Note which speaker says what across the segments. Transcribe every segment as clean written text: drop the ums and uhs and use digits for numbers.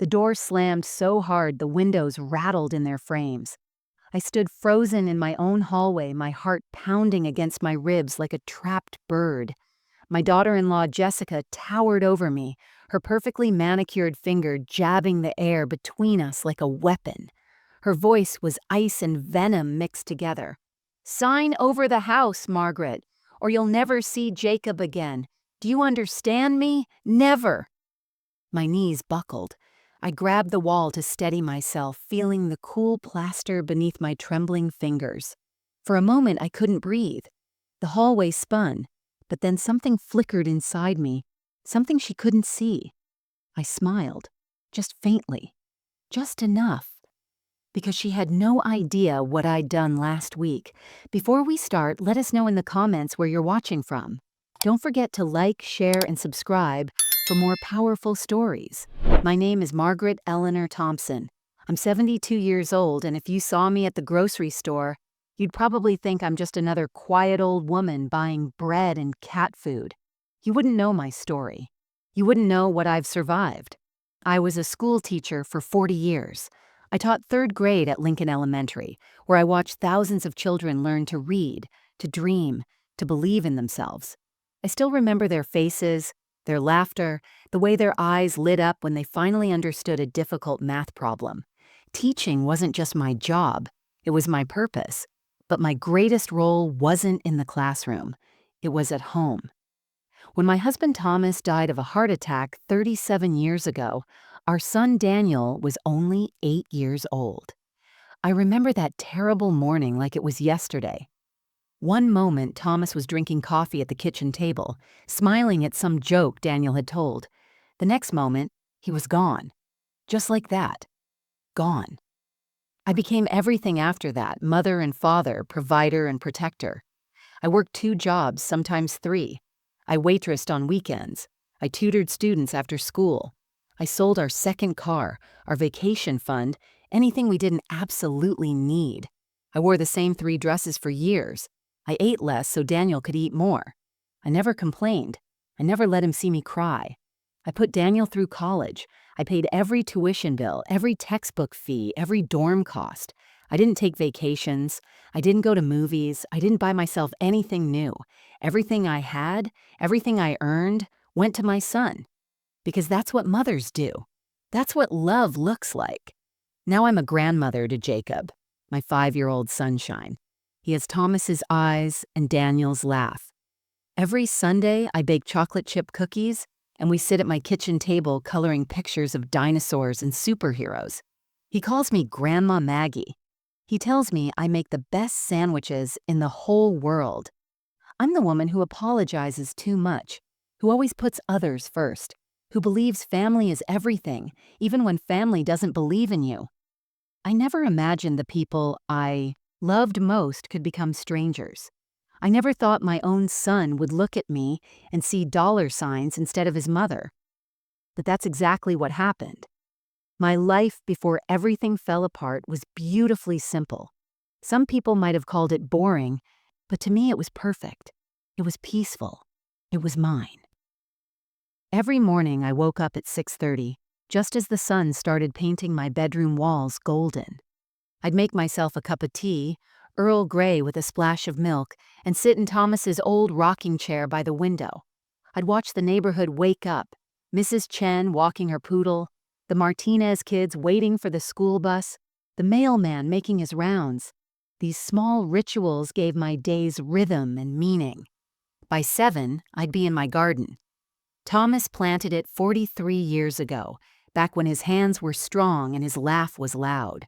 Speaker 1: The door slammed so hard the windows rattled in their frames. I stood frozen in my own hallway, my heart pounding against my ribs like a trapped bird. My daughter-in-law Jessica towered over me, her perfectly manicured finger jabbing the air between us like a weapon. Her voice was ice and venom mixed together. "Sign over the house, Margaret, or you'll never see Jacob again. Do you understand me? Never!" My knees buckled. I grabbed the wall to steady myself, feeling the cool plaster beneath my trembling fingers. For a moment, I couldn't breathe. The hallway spun, but then something flickered inside me, something she couldn't see. I smiled, just faintly, just enough, because she had no idea what I'd done last week. Before we start, let us know in the comments where you're watching from. Don't forget to like, share, and subscribe for more powerful stories. My name is Margaret Eleanor Thompson. I'm 72 years old, and if you saw me at the grocery store, you'd probably think I'm just another quiet old woman buying bread and cat food. You wouldn't know my story. You wouldn't know what I've survived. I was a school teacher for 40 years. I taught 3rd grade at Lincoln Elementary, where I watched thousands of children learn to read, to dream, to believe in themselves. I still remember their faces, their laughter, the way their eyes lit up when they finally understood a difficult math problem. Teaching wasn't just my job, it was my purpose. But my greatest role wasn't in the classroom, it was at home. When my husband Thomas died of a heart attack 37 years ago, our son Daniel was only 8 years old. I remember that terrible morning like it was yesterday. One moment, Thomas was drinking coffee at the kitchen table, smiling at some joke Daniel had told. The next moment, he was gone. Just like that. Gone. I became everything after that: mother and father, provider and protector. I worked 2 jobs, sometimes 3. I waitressed on weekends. I tutored students after school. I sold our 2nd car, our vacation fund, anything we didn't absolutely need. I wore the same 3 dresses for years. I ate less so Daniel could eat more. I never complained. I never let him see me cry. I put Daniel through college. I paid every tuition bill, every textbook fee, every dorm cost. I didn't take vacations. I didn't go to movies. I didn't buy myself anything new. Everything I had, everything I earned, went to my son. Because that's what mothers do. That's what love looks like. Now I'm a grandmother to Jacob, my 5-year-old sunshine. He has Thomas's eyes and Daniel's laugh. Every Sunday, I bake chocolate chip cookies, and we sit at my kitchen table coloring pictures of dinosaurs and superheroes. He calls me Grandma Maggie. He tells me I make the best sandwiches in the whole world. I'm the woman who apologizes too much, who always puts others first, who believes family is everything, even when family doesn't believe in you. I never imagined the people I loved most could become strangers. I never thought my own son would look at me and see dollar signs instead of his mother. But that's exactly what happened. My life before everything fell apart was beautifully simple. Some people might have called it boring, but to me it was perfect. It was peaceful. It was mine. Every morning I woke up at 6:30, just as the sun started painting my bedroom walls golden. I'd make myself a cup of tea, Earl Grey with a splash of milk, and sit in Thomas's old rocking chair by the window. I'd watch the neighborhood wake up, Mrs. Chen walking her poodle, the Martinez kids waiting for the school bus, the mailman making his rounds. These small rituals gave my days rhythm and meaning. By 7, I'd be in my garden. Thomas planted it 43 years ago, back when his hands were strong and his laugh was loud.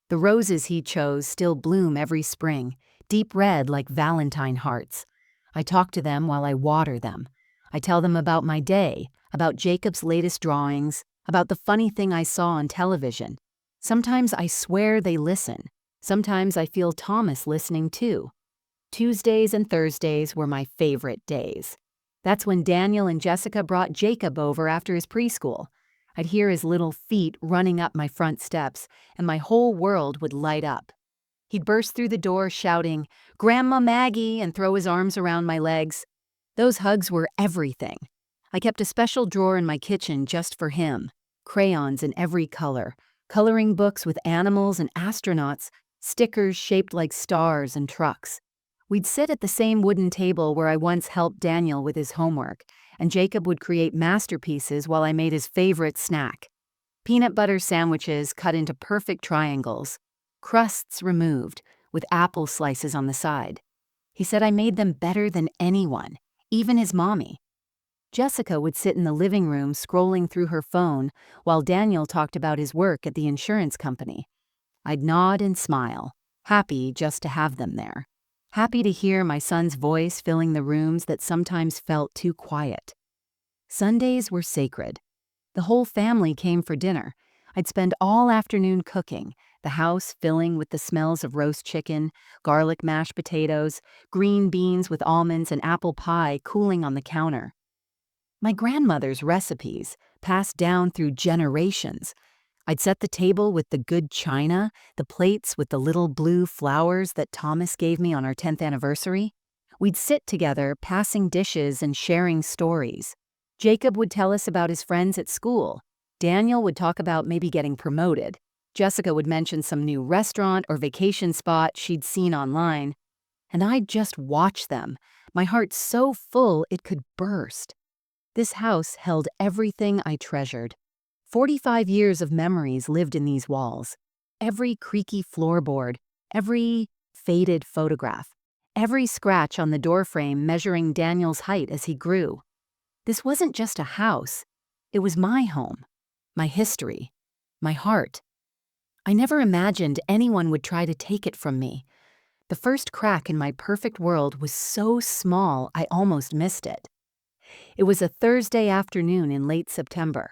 Speaker 1: The roses he chose still bloom every spring, deep red like Valentine hearts. I talk to them while I water them. I tell them about my day, about Jacob's latest drawings, about the funny thing I saw on television. Sometimes I swear they listen. Sometimes I feel Thomas listening too. Tuesdays and Thursdays were my favorite days. That's when Daniel and Jessica brought Jacob over after his preschool. I'd hear his little feet running up my front steps, and my whole world would light up. He'd burst through the door shouting, "Grandma Maggie," and throw his arms around my legs. Those hugs were everything. I kept a special drawer in my kitchen just for him. crayons in every color, coloring books with animals and astronauts, stickers shaped like stars and trucks. We'd sit at the same wooden table where I once helped Daniel with his homework, and Jacob would create masterpieces while I made his favorite snack. Peanut butter sandwiches cut into perfect triangles, crusts removed, with apple slices on the side. He said I made them better than anyone, even his mommy. Jessica would sit in the living room scrolling through her phone while Daniel talked about his work at the insurance company. I'd nod and smile, happy just to have them there. Happy to hear my son's voice filling the rooms that sometimes felt too quiet. Sundays were sacred. The whole family came for dinner. I'd spend all afternoon cooking, the house filling with the smells of roast chicken, garlic mashed potatoes, green beans with almonds, and apple pie cooling on the counter. My grandmother's recipes, passed down through generations. I'd set the table with the good china, the plates with the little blue flowers that Thomas gave me on our 10th anniversary. We'd sit together, passing dishes and sharing stories. Jacob would tell us about his friends at school. Daniel would talk about maybe getting promoted. Jessica would mention some new restaurant or vacation spot she'd seen online. And I'd just watch them, my heart so full it could burst. This house held everything I treasured. 45 years of memories lived in these walls. Every creaky floorboard, every faded photograph, every scratch on the doorframe measuring Daniel's height as he grew. This wasn't just a house. It was my home, my history, my heart. I never imagined anyone would try to take it from me. The first crack in my perfect world was so small I almost missed it. It was a Thursday afternoon in late September.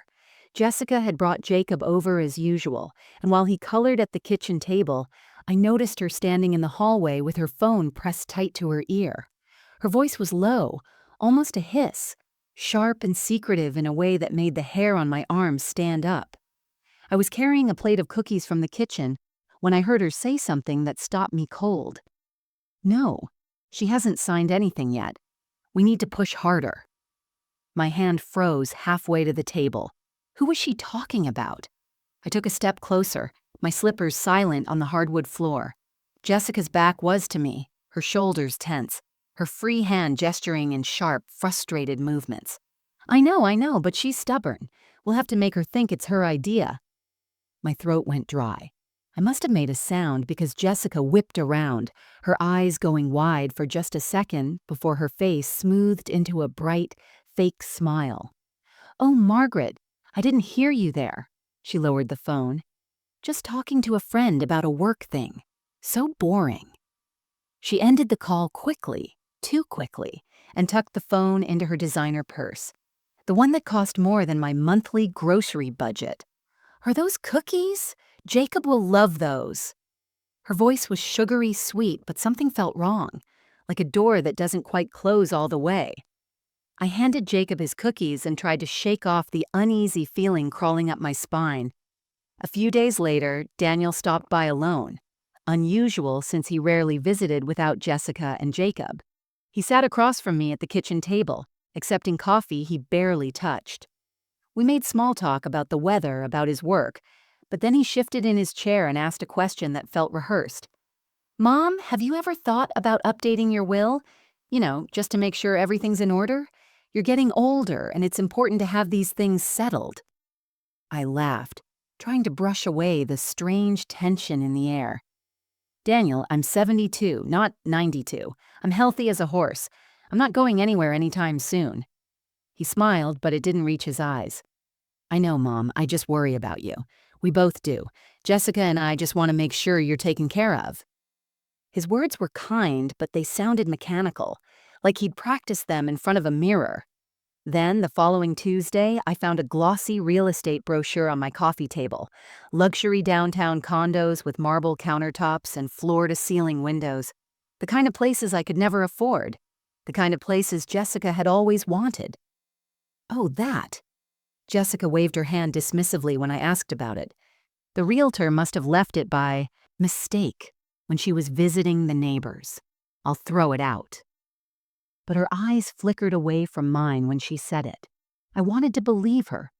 Speaker 1: Jessica had brought Jacob over as usual, and while he colored at the kitchen table, I noticed her standing in the hallway with her phone pressed tight to her ear. Her voice was low, almost a hiss, sharp and secretive in a way that made the hair on my arms stand up. I was carrying a plate of cookies from the kitchen when I heard her say something that stopped me cold. "No, she hasn't signed anything yet. We need to push harder." My hand froze halfway to the table. Who was she talking about? I took a step closer, my slippers silent on the hardwood floor. Jessica's back was to me, her shoulders tense, her free hand gesturing in sharp, frustrated movements. I know, but she's stubborn. We'll have to make her think it's her idea." My throat went dry. I must have made a sound because Jessica whipped around, her eyes going wide for just a second before her face smoothed into a bright, fake smile. "Oh, Margaret, I didn't hear you there." She lowered the phone. "Just talking to a friend about a work thing. So boring." She ended the call quickly, too quickly, and tucked the phone into her designer purse, the one that cost more than my monthly grocery budget. "Are those cookies? Jacob will love those." Her voice was sugary sweet, but something felt wrong, like a door that doesn't quite close all the way. I handed Jacob his cookies and tried to shake off the uneasy feeling crawling up my spine. A few days later, Daniel stopped by alone, unusual since he rarely visited without Jessica and Jacob. He sat across from me at the kitchen table, accepting coffee he barely touched. We made small talk about the weather, about his work, but then he shifted in his chair and asked a question that felt rehearsed. "Mom, have you ever thought about updating your will? Just to make sure everything's in order? You're getting older, and it's important to have these things settled." I laughed, trying to brush away the strange tension in the air. "Daniel, I'm 72, not 92. I'm healthy as a horse. I'm not going anywhere anytime soon." He smiled, but it didn't reach his eyes. "I know, Mom, I just worry about you. We both do. Jessica and I just want to make sure you're taken care of." His words were kind, but they sounded mechanical, like he'd practiced them in front of a mirror. Then, the following Tuesday, I found a glossy real estate brochure on my coffee table. Luxury downtown condos with marble countertops and floor-to-ceiling windows. The kind of places I could never afford. The kind of places Jessica had always wanted. "Oh, that." Jessica waved her hand dismissively when I asked about it. The realtor must have left it by mistake when she was visiting the neighbors. I'll throw it out. But her eyes flickered away from mine when she said it. I wanted to believe her.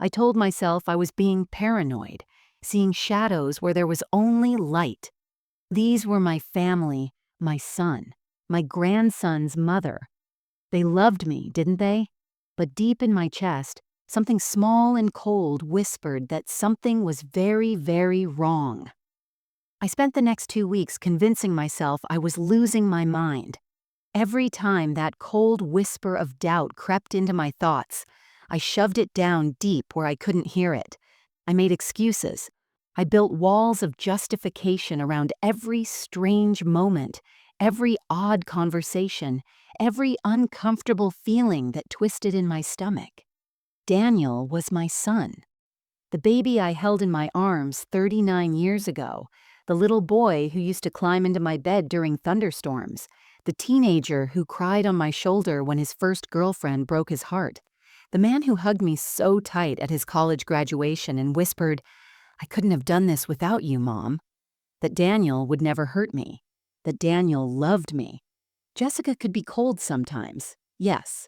Speaker 1: I told myself I was being paranoid, seeing shadows where there was only light. These were my family, my son, my grandson's mother. They loved me, didn't they? But deep in my chest, something small and cold whispered that something was very, very wrong. I spent the next 2 weeks convincing myself I was losing my mind. Every time that cold whisper of doubt crept into my thoughts, I shoved it down deep where I couldn't hear it. I made excuses. I built walls of justification around every strange moment, every odd conversation, every uncomfortable feeling that twisted in my stomach. Daniel was my son. The baby I held in my arms 39 years ago, the little boy who used to climb into my bed during thunderstorms, the teenager who cried on my shoulder when his first girlfriend broke his heart, the man who hugged me so tight at his college graduation and whispered, "I couldn't have done this without you, Mom," that Daniel would never hurt me, that Daniel loved me. Jessica could be cold sometimes, yes.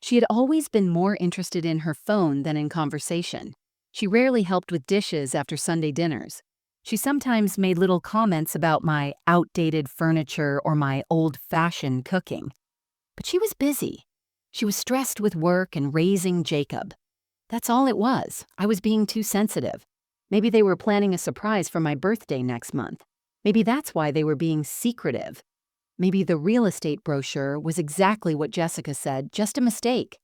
Speaker 1: She had always been more interested in her phone than in conversation. She rarely helped with dishes after Sunday dinners. She sometimes made little comments about my outdated furniture or my old-fashioned cooking. But she was busy. She was stressed with work and raising Jacob. That's all it was. I was being too sensitive. Maybe they were planning a surprise for my birthday next month. Maybe that's why they were being secretive. Maybe the real estate brochure was exactly what Jessica said, just a mistake.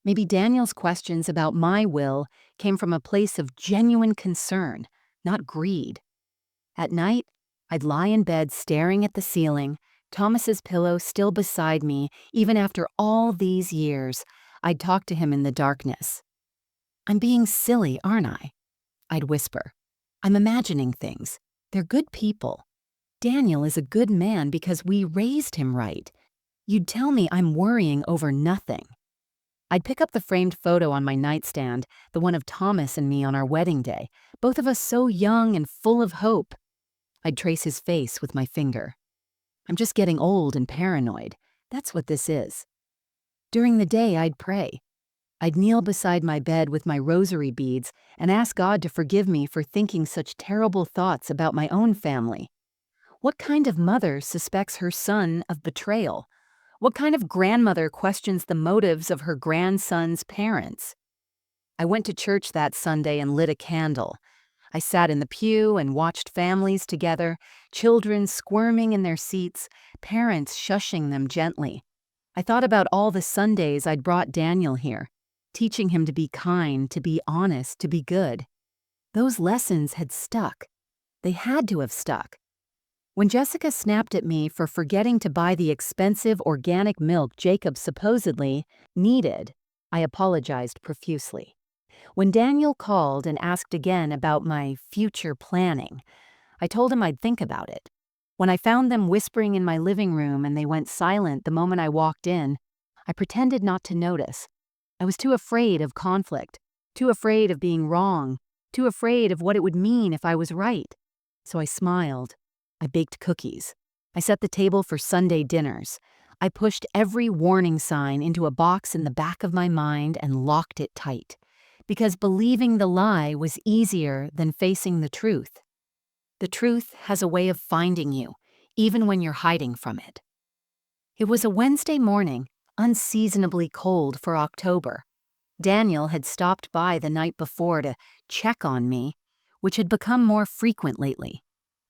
Speaker 1: Maybe Daniel's questions about my will came from a place of genuine concern, not greed. At night, I'd lie in bed staring at the ceiling, Thomas's pillow still beside me, even after all these years. I'd talk to him in the darkness. "I'm being silly, aren't I?" I'd whisper. "I'm imagining things. They're good people. Daniel is a good man because we raised him right." You'd tell me I'm worrying over nothing. I'd pick up the framed photo on my nightstand, the one of Thomas and me on our wedding day, both of us so young and full of hope. I'd trace his face with my finger. I'm just getting old and paranoid. That's what this is. During the day, I'd pray. I'd kneel beside my bed with my rosary beads and ask God to forgive me for thinking such terrible thoughts about my own family. What kind of mother suspects her son of betrayal? What kind of grandmother questions the motives of her grandson's parents? I went to church that Sunday and lit a candle. I sat in the pew and watched families together, children squirming in their seats, parents shushing them gently. I thought about all the Sundays I'd brought Daniel here, teaching him to be kind, to be honest, to be good. Those lessons had stuck. They had to have stuck. When Jessica snapped at me for forgetting to buy the expensive organic milk Jacob supposedly needed, I apologized profusely. When Daniel called and asked again about my future planning, I told him I'd think about it. When I found them whispering in my living room and they went silent the moment I walked in, I pretended not to notice. I was too afraid of conflict, too afraid of being wrong, too afraid of what it would mean if I was right. So I smiled. I baked cookies. I set the table for Sunday dinners. I pushed every warning sign into a box in the back of my mind and locked it tight, because believing the lie was easier than facing the truth. The truth has a way of finding you, even when you're hiding from it. It was a Wednesday morning, unseasonably cold for October. Daniel had stopped by the night before to check on me, which had become more frequent lately.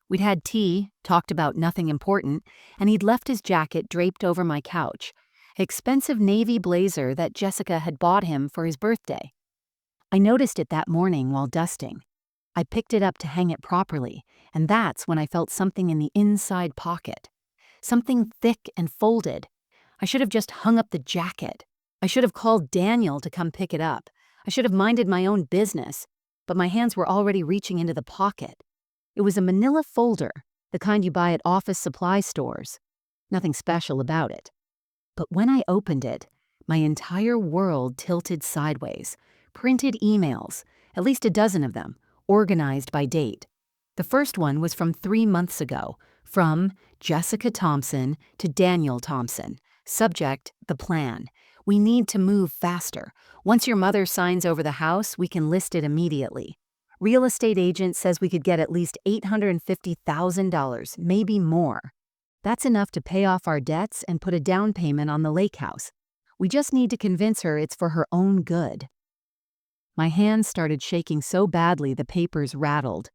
Speaker 1: We'd had tea, talked about nothing important, and he'd left his jacket draped over my couch, an expensive navy blazer that Jessica had bought him for his birthday. I noticed it that morning while dusting. I picked it up to hang it properly, and that's when I felt something in the inside pocket. Something thick and folded. I should have just hung up the jacket. I should have called Daniel to come pick it up. I should have minded my own business, but my hands were already reaching into the pocket. It was a manila folder, the kind you buy at office supply stores. Nothing special about it. But when I opened it, my entire world tilted sideways. Printed emails, at least a dozen of them, organized by date. The first one was from 3 months ago, from Jessica Thompson to Daniel Thompson. Subject, the plan. We need to move faster. Once your mother signs over the house, we can list it immediately. Real estate agent says we could get at least $850,000, maybe more. That's enough to pay off our debts and put a down payment on the lake house. We just need to convince her it's for her own good. My hands started shaking so badly the papers rattled.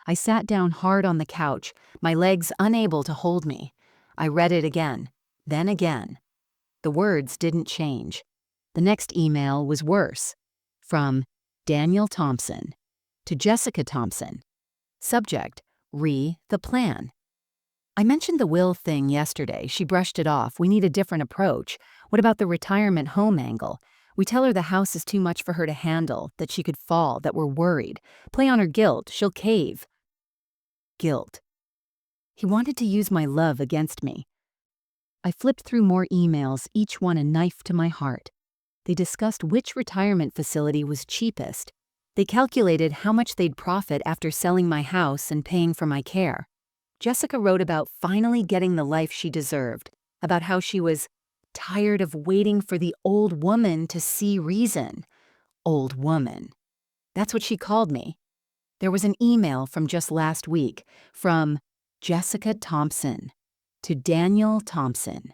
Speaker 1: I sat down hard on the couch, my legs unable to hold me. I read it again, then again. The words didn't change. The next email was worse. From Daniel Thompson to Jessica Thompson. Subject, the plan. I mentioned the will thing yesterday. She brushed it off. We need a different approach. What about the retirement home angle? We tell her the house is too much for her to handle, that she could fall, that we're worried. Play on her guilt. She'll cave. Guilt. He wanted to use my love against me. I flipped through more emails, each one a knife to my heart. They discussed which retirement facility was cheapest. They calculated how much they'd profit after selling my house and paying for my care. Jessica wrote about finally getting the life she deserved, about how she was tired of waiting for the old woman to see reason. Old woman. That's what she called me. There was an email from just last week, from Jessica Thompson to Daniel Thompson.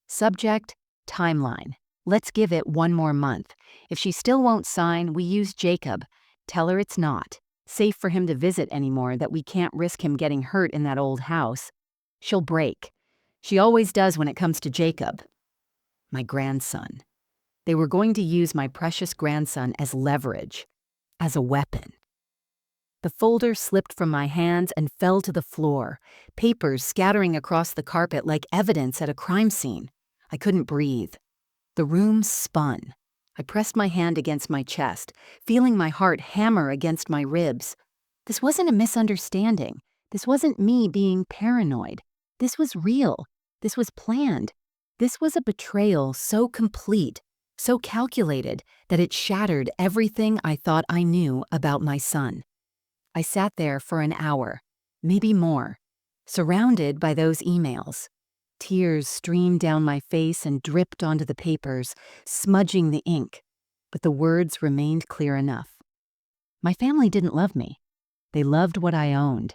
Speaker 1: Subject, timeline. Let's give it one more month. If she still won't sign, we use Jacob. Tell her it's not safe for him to visit anymore, that we can't risk him getting hurt in that old house. She'll break. She always does when it comes to Jacob. My grandson. They were going to use my precious grandson as leverage, as a weapon. The folder slipped from my hands and fell to the floor, papers scattering across the carpet like evidence at a crime scene. I couldn't breathe. The room spun. I pressed my hand against my chest, feeling my heart hammer against my ribs. This wasn't a misunderstanding. This wasn't me being paranoid. This was real. This was planned. This was a betrayal so complete, so calculated, that it shattered everything I thought I knew about my son. I sat there for an hour, maybe more, surrounded by those emails. Tears streamed down my face and dripped onto the papers, smudging the ink, but the words remained clear enough. My family didn't love me. They loved what I owned.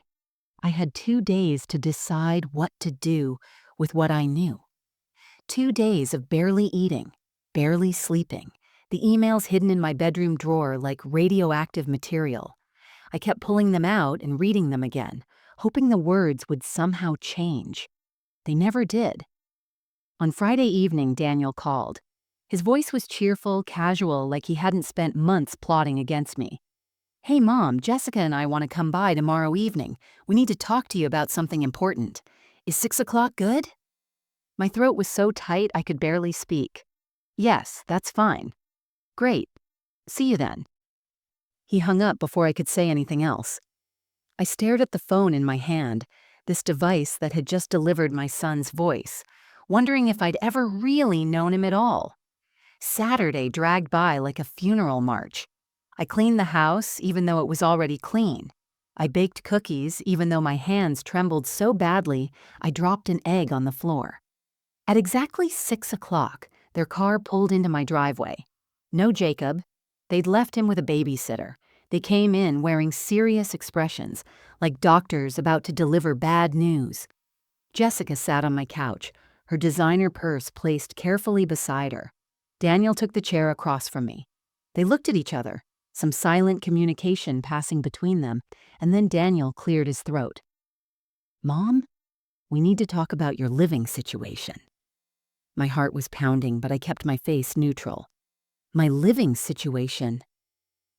Speaker 1: I had 2 days to decide what to do with what I knew. 2 days of barely eating, barely sleeping, the emails hidden in my bedroom drawer like radioactive material. I kept pulling them out and reading them again, hoping the words would somehow change. They never did. On Friday evening, Daniel called. His voice was cheerful, casual, like he hadn't spent months plotting against me. "Hey, Mom, Jessica and I want to come by tomorrow evening. We need to talk to you about something important. Is 6 o'clock good?" My throat was so tight I could barely speak. "Yes, that's fine." "Great. See you then." He hung up before I could say anything else. I stared at the phone in my hand, this device that had just delivered my son's voice, wondering if I'd ever really known him at all. Saturday dragged by like a funeral march. I cleaned the house even though it was already clean. I baked cookies even though my hands trembled so badly I dropped an egg on the floor. At exactly 6 o'clock, their car pulled into my driveway. No Jacob. They'd left him with a babysitter. They came in wearing serious expressions, like doctors about to deliver bad news. Jessica sat on my couch, her designer purse placed carefully beside her. Daniel took the chair across from me. They looked at each other, some silent communication passing between them, and then Daniel cleared his throat. "Mom, we need to talk about your living situation." My heart was pounding, but I kept my face neutral. My living situation?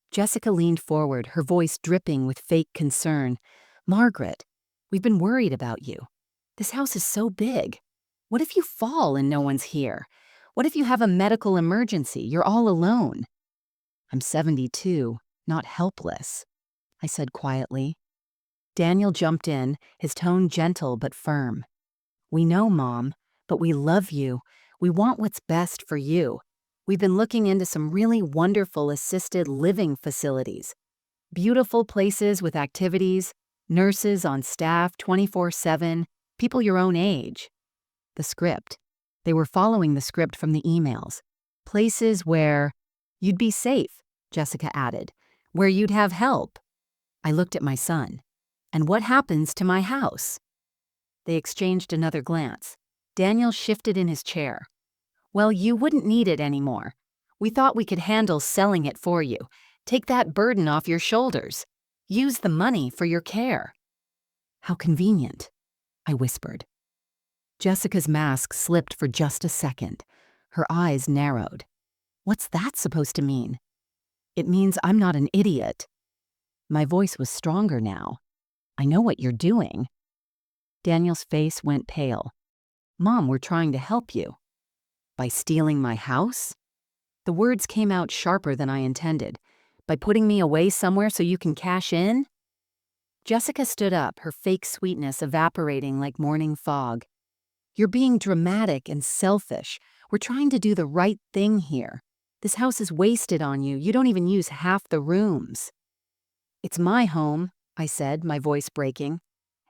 Speaker 1: Jessica leaned forward, her voice dripping with fake concern. "Margaret, we've been worried about you. This house is so big. What if you fall and no one's here? What if you have a medical emergency? You're all alone." "I'm 72, not helpless," I said quietly. Daniel jumped in, his tone gentle but firm. "We know, Mom, but we love you. We want what's best for you. We've been looking into some really wonderful assisted living facilities. Beautiful places with activities, nurses on staff 24/7, people your own age." The script. They were following the script from the emails. Places where you'd be safe, Jessica added. Where you'd have help. I looked at my son. And what happens to my house? They exchanged another glance. Daniel shifted in his chair. Well, you wouldn't need it anymore. We thought we could handle selling it for you. Take that burden off your shoulders. Use the money for your care. How convenient, I whispered. Jessica's mask slipped for just a second. Her eyes narrowed. What's that supposed to mean? It means I'm not an idiot. My voice was stronger now. I know what you're doing. Daniel's face went pale. Mom, we're trying to help you. By stealing my house? The words came out sharper than I intended. By putting me away somewhere so you can cash in? Jessica stood up, her fake sweetness evaporating like morning fog. You're being dramatic and selfish. We're trying to do the right thing here. This house is wasted on you. You don't even use half the rooms. It's my home, I said, my voice breaking.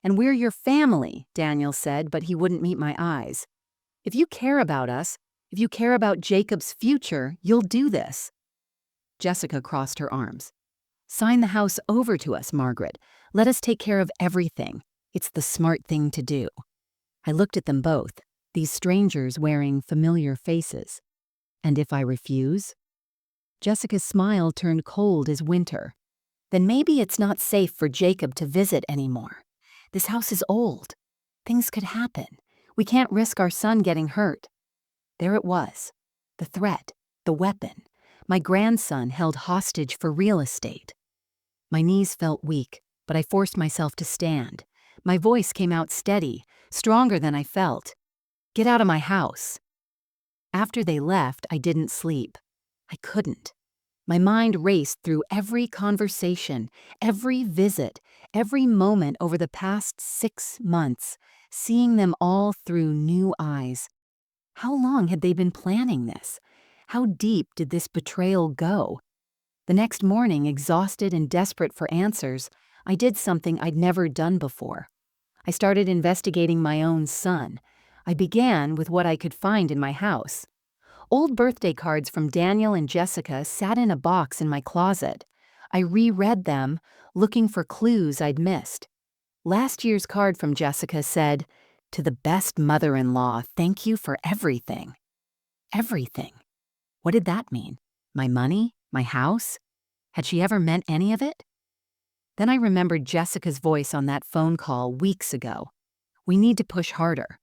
Speaker 1: And we're your family, Daniel said, but he wouldn't meet my eyes. If you care about us, if you care about Jacob's future, you'll do this. Jessica crossed her arms. Sign the house over to us, Margaret. Let us take care of everything. It's the smart thing to do. I looked at them both, these strangers wearing familiar faces. And if I refuse? Jessica's smile turned cold as winter. Then maybe it's not safe for Jacob to visit anymore. This house is old. Things could happen. We can't risk our son getting hurt. There it was. The threat, the weapon. My grandson held hostage for real estate. My knees felt weak, but I forced myself to stand. My voice came out steady, stronger than I felt. Get out of my house. After they left, I didn't sleep. I couldn't. My mind raced through every conversation, every visit, every moment over the past 6 months, seeing them all through new eyes. How long had they been planning this? How deep did this betrayal go? The next morning, exhausted and desperate for answers, I did something I'd never done before. I started investigating my own son. I began with what I could find in my house. Old birthday cards from Daniel and Jessica sat in a box in my closet. I reread them, looking for clues I'd missed. Last year's card from Jessica said, "To the best mother-in-law, thank you for everything." Everything. What did that mean? My money? My house? Had she ever meant any of it? Then I remembered Jessica's voice on that phone call weeks ago. We need to push harder.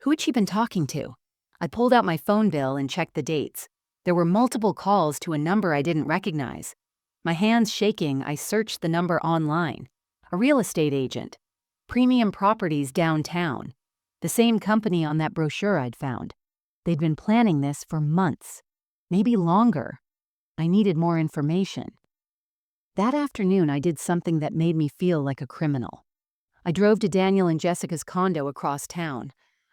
Speaker 1: Who had she been talking to? I pulled out my phone bill and checked the dates. There were multiple calls to a number I didn't recognize. My hands shaking, I searched the number online. A real estate agent. Premium Properties downtown. The same company on that brochure I'd found. They'd been planning this for months. Maybe longer. I needed more information. That afternoon, I did something that made me feel like a criminal. I drove to Daniel and Jessica's condo across town.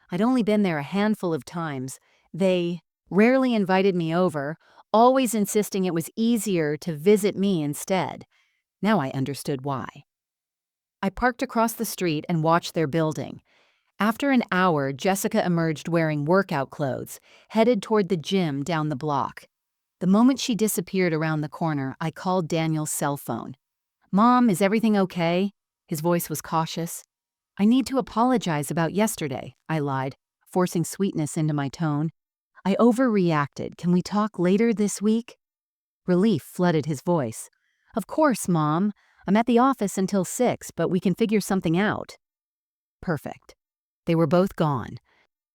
Speaker 1: I'd only been there a handful of times. They rarely invited me over, always insisting it was easier to visit me instead. Now I understood why. I parked across the street and watched their building. After an hour, Jessica emerged wearing workout clothes, headed toward the gym down the block. The moment she disappeared around the corner, I called Daniel's cell phone. "Mom, is everything okay?" His voice was cautious. "I need to apologize about yesterday," I lied, forcing sweetness into my tone. "I overreacted. Can we talk later this week?" Relief flooded his voice. "Of course, Mom. I'm at the office until 6, but we can figure something out." Perfect. They were both gone.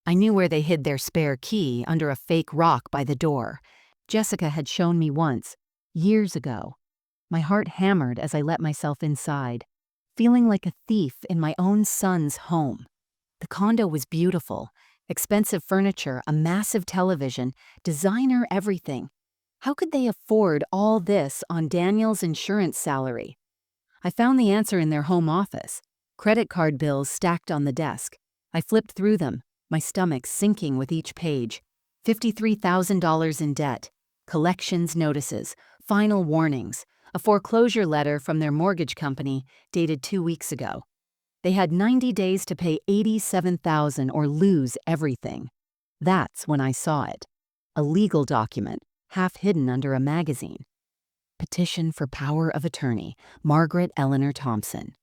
Speaker 1: I knew where they hid their spare key, under a fake rock by the door. Jessica had shown me once, years ago. My heart hammered as I let myself inside, feeling like a thief in my own son's home. The condo was beautiful, expensive furniture, a massive television, designer everything. How could they afford all this on Daniel's insurance salary? I found the answer in their home office. Credit card bills stacked on the desk. I flipped through them, my stomach sinking with each page. $53,000 in debt, collections notices, final warnings, a foreclosure letter from their mortgage company dated 2 weeks ago. They had 90 days to pay $87,000 or lose everything. That's when I saw it. a legal document, half hidden under a magazine. Petition for power of attorney, Margaret Eleanor Thompson.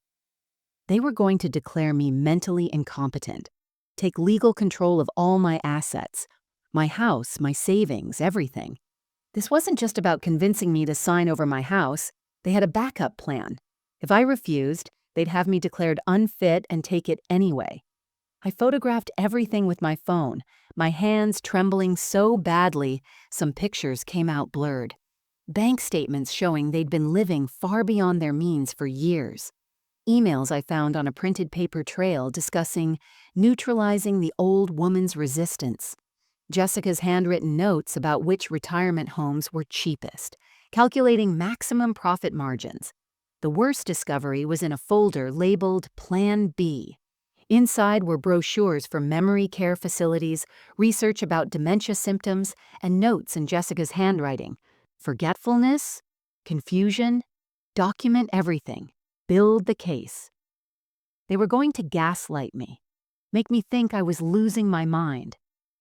Speaker 1: They were going to declare me mentally incompetent, take legal control of all my assets, my house, my savings, everything. This wasn't just about convincing me to sign over my house. They had a backup plan. If I refused, they'd have me declared unfit and take it anyway. I photographed everything with my phone, my hands trembling so badly, some pictures came out blurred. Bank statements showing they'd been living far beyond their means for years. Emails I found on a printed paper trail discussing neutralizing the old woman's resistance. Jessica's handwritten notes about which retirement homes were cheapest, calculating maximum profit margins. The worst discovery was in a folder labeled Plan B. Inside were brochures for memory care facilities, research about dementia symptoms, and notes in Jessica's handwriting. Forgetfulness? Confusion? Document everything. Build the case. They were going to gaslight me, make me think I was losing my mind,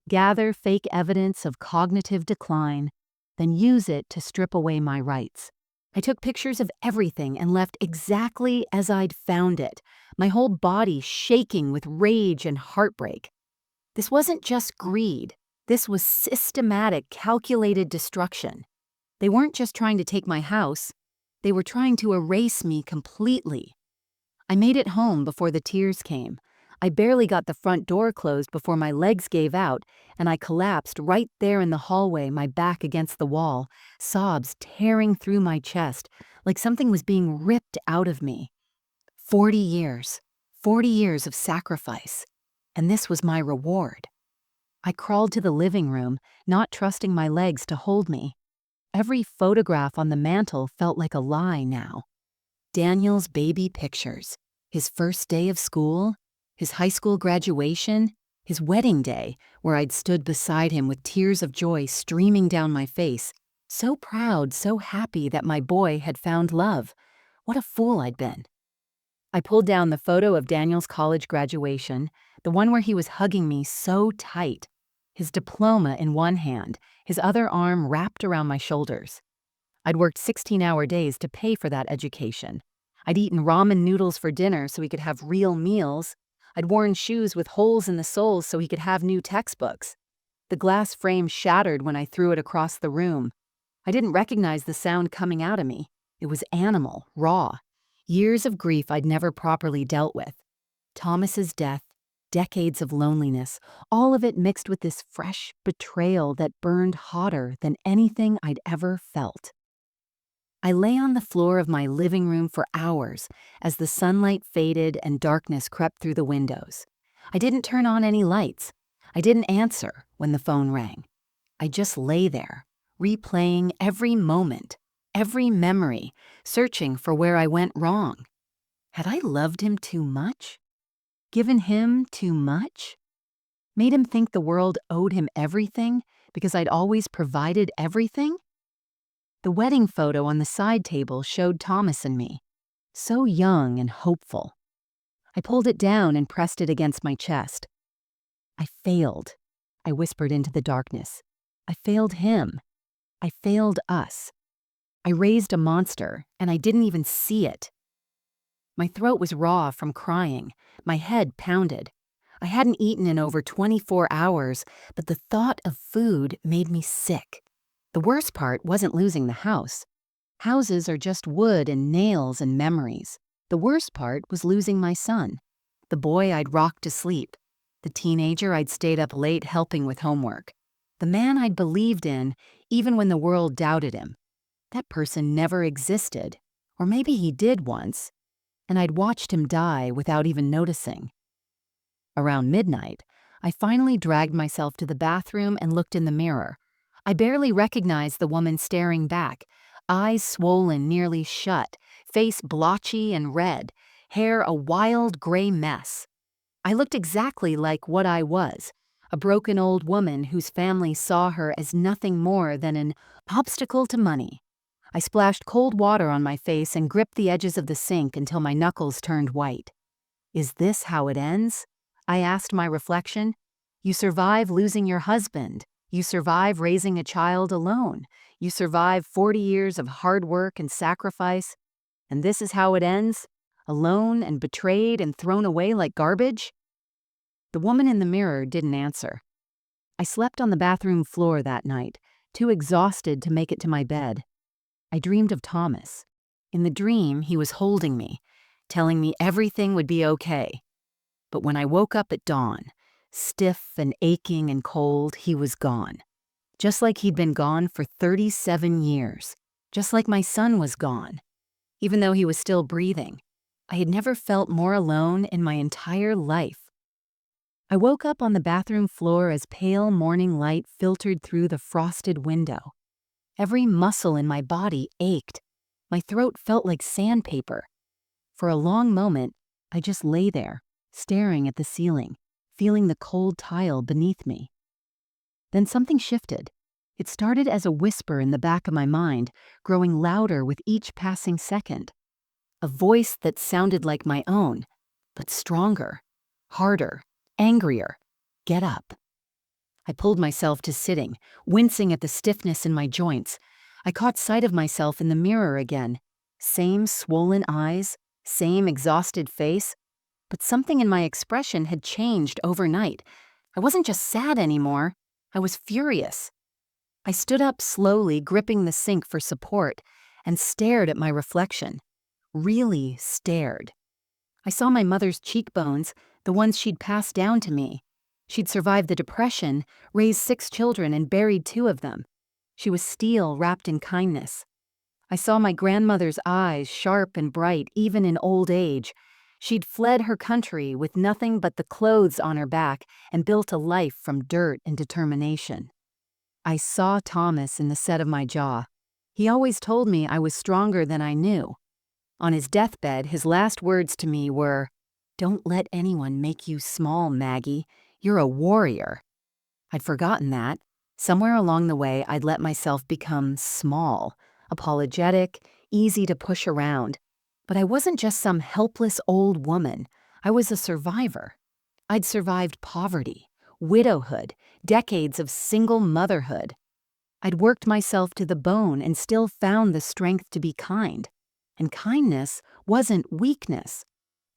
Speaker 1: gather fake evidence of cognitive decline, then use it to strip away my rights. I took pictures of everything and left exactly as I'd found it, my whole body shaking with rage and heartbreak. This wasn't just greed. This was systematic, calculated destruction. They weren't just trying to take my house. They were trying to erase me completely. I made it home before the tears came. I barely got the front door closed before my legs gave out, and I collapsed right there in the hallway, my back against the wall, sobs tearing through my chest, like something was being ripped out of me. 40 years of sacrifice, and this was my reward. I crawled to the living room, not trusting my legs to hold me. Every photograph on the mantel felt like a lie now. Daniel's baby pictures, his first day of school, his high school graduation, his wedding day, where I'd stood beside him with tears of joy streaming down my face, so proud, so happy that my boy had found love. What a fool I'd been. I pulled down the photo of Daniel's college graduation, the one where he was hugging me so tight, his diploma in one hand, his other arm wrapped around my shoulders. I'd worked 16-hour days to pay for that education. I'd eaten ramen noodles for dinner so he could have real meals. I'd worn shoes with holes in the soles so he could have new textbooks. The glass frame shattered when I threw it across the room. I didn't recognize the sound coming out of me. It was animal, raw. Years of grief I'd never properly dealt with. Thomas's death, decades of loneliness, all of it mixed with this fresh betrayal that burned hotter than anything I'd ever felt. I lay on the floor of my living room for hours as the sunlight faded and darkness crept through the windows. I didn't turn on any lights. I didn't answer when the phone rang. I just lay there, replaying every moment, every memory, searching for where I went wrong. Had I loved him too much? Given him too much? Made him think the world owed him everything because I'd always provided everything? The wedding photo on the side table showed Thomas and me, so young and hopeful. I pulled it down and pressed it against my chest. I failed, I whispered into the darkness. I failed him. I failed us. I raised a monster, and I didn't even see it. My throat was raw from crying. My head pounded. I hadn't eaten in over 24 hours, but the thought of food made me sick. The worst part wasn't losing the house. Houses are just wood and nails and memories. The worst part was losing my son, the boy I'd rocked to sleep, the teenager I'd stayed up late helping with homework, the man I'd believed in even when the world doubted him. That person never existed, or maybe he did once, and I'd watched him die without even noticing. Around midnight, I finally dragged myself to the bathroom and looked in the mirror. I barely recognized the woman staring back, eyes swollen nearly shut, face blotchy and red, hair a wild gray mess. I looked exactly like what I was, a broken old woman whose family saw her as nothing more than an obstacle to money. I splashed cold water on my face and gripped the edges of the sink until my knuckles turned white. Is this how it ends? I asked my reflection. You survive losing your husband, You survive raising a child alone. You survive 40 years of hard work and sacrifice. And this is how it ends? Alone and betrayed and thrown away like garbage? The woman in the mirror didn't answer. I slept on the bathroom floor that night, too exhausted to make it to my bed. I dreamed of Thomas. In the dream, he was holding me, telling me everything would be okay. But when I woke up at dawn, stiff and aching and cold, he was gone. Just like he'd been gone for 37 years. Just like my son was gone. Even though he was still breathing, I had never felt more alone in my entire life. I woke up on the bathroom floor as pale morning light filtered through the frosted window. Every muscle in my body ached. My throat felt like sandpaper. For a long moment, I just lay there, staring at the ceiling, feeling the cold tile beneath me. Then something shifted. It started as a whisper in the back of my mind, growing louder with each passing second. A voice that sounded like my own, but stronger, harder, angrier. Get up. I pulled myself to sitting, wincing at the stiffness in my joints. I caught sight of myself in the mirror again. Same swollen eyes, same exhausted face, but something in my expression had changed overnight. I wasn't just sad anymore. I was furious. I stood up slowly, gripping the sink for support, and stared at my reflection. Really stared. I saw my mother's cheekbones, the ones she'd passed down to me. She'd survived the Depression, raised 6 children, and buried 2 of them. She was steel wrapped in kindness. I saw my grandmother's eyes, sharp and bright, even in old age. She'd fled her country with nothing but the clothes on her back and built a life from dirt and determination. I saw Thomas in the set of my jaw. He always told me I was stronger than I knew. On his deathbed, his last words to me were, "Don't let anyone make you small, Maggie. You're a warrior." I'd forgotten that. Somewhere along the way, I'd let myself become small, apologetic, easy to push around. But I wasn't just some helpless old woman. I was a survivor. I'd survived poverty, widowhood, decades of single motherhood. I'd worked myself to the bone and still found the strength to be kind. And kindness wasn't weakness.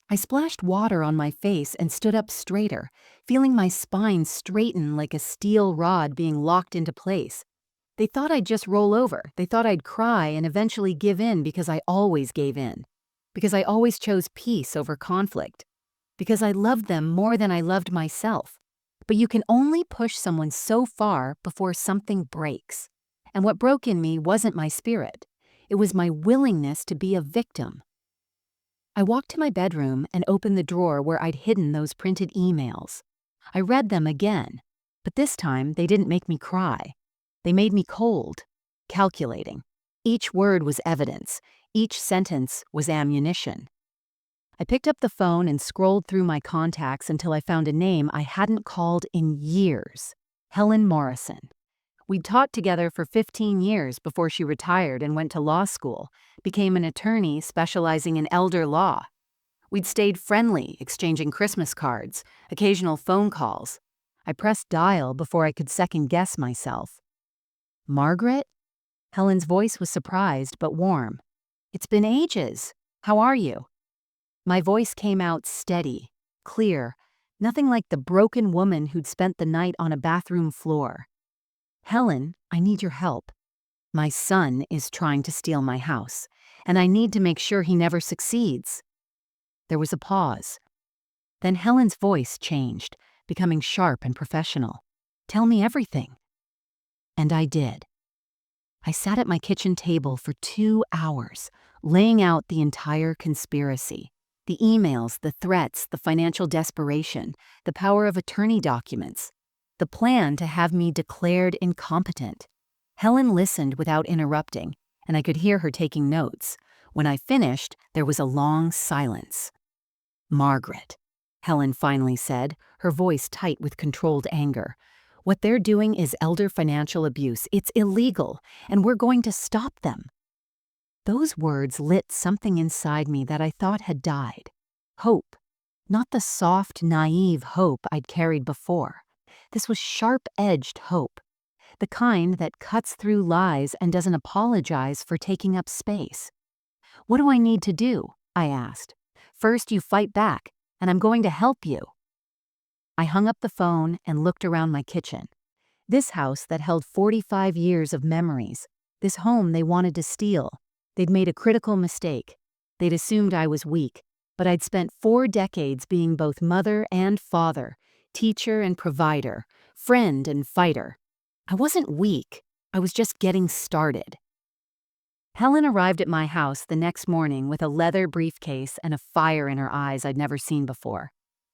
Speaker 1: I splashed water on my face and stood up straighter, feeling my spine straighten like a steel rod being locked into place. They thought I'd just roll over. They thought I'd cry and eventually give in because I always gave in. Because I always chose peace over conflict. Because I loved them more than I loved myself. But you can only push someone so far before something breaks. And what broke in me wasn't my spirit. It was my willingness to be a victim. I walked to my bedroom and opened the drawer where I'd hidden those printed emails. I read them again, but this time they didn't make me cry. They made me cold, calculating. Each word was evidence. Each sentence was ammunition. I picked up the phone and scrolled through my contacts until I found a name I hadn't called in years. Helen Morrison. We'd taught together for 15 years before she retired and went to law school, became an attorney specializing in elder law. We'd stayed friendly, exchanging Christmas cards, occasional phone calls. I pressed dial before I could second-guess myself. "Margaret?" Helen's voice was surprised but warm. "It's been ages. How are you?" My voice came out steady, clear, nothing like the broken woman who'd spent the night on a bathroom floor. "Helen, I need your help. My son is trying to steal my house, and I need to make sure he never succeeds." There was a pause. Then Helen's voice changed, becoming sharp and professional. "Tell me everything." And I did. I sat at my kitchen table for 2 hours, laying out the entire conspiracy. The emails, the threats, the financial desperation, the power of attorney documents. The plan to have me declared incompetent. Helen listened without interrupting, and I could hear her taking notes. When I finished, there was a long silence. "Margaret," Helen finally said, her voice tight with controlled anger. "What they're doing is elder financial abuse. It's illegal, and we're going to stop them." Those words lit something inside me that I thought had died. Hope. Not the soft, naive hope I'd carried before. This was sharp-edged hope. the kind that cuts through lies and doesn't apologize for taking up space. "What do I need to do?" I asked. "First, you fight back, and I'm going to help you." I hung up the phone and looked around my kitchen. This house that held 45 years of memories. This home they wanted to steal. They'd made a critical mistake. They'd assumed I was weak, but I'd spent 4 decades being both mother and father, teacher and provider, friend and fighter. I wasn't weak. I was just getting started. Helen arrived at my house the next morning with a leather briefcase and a fire in her eyes I'd never seen before.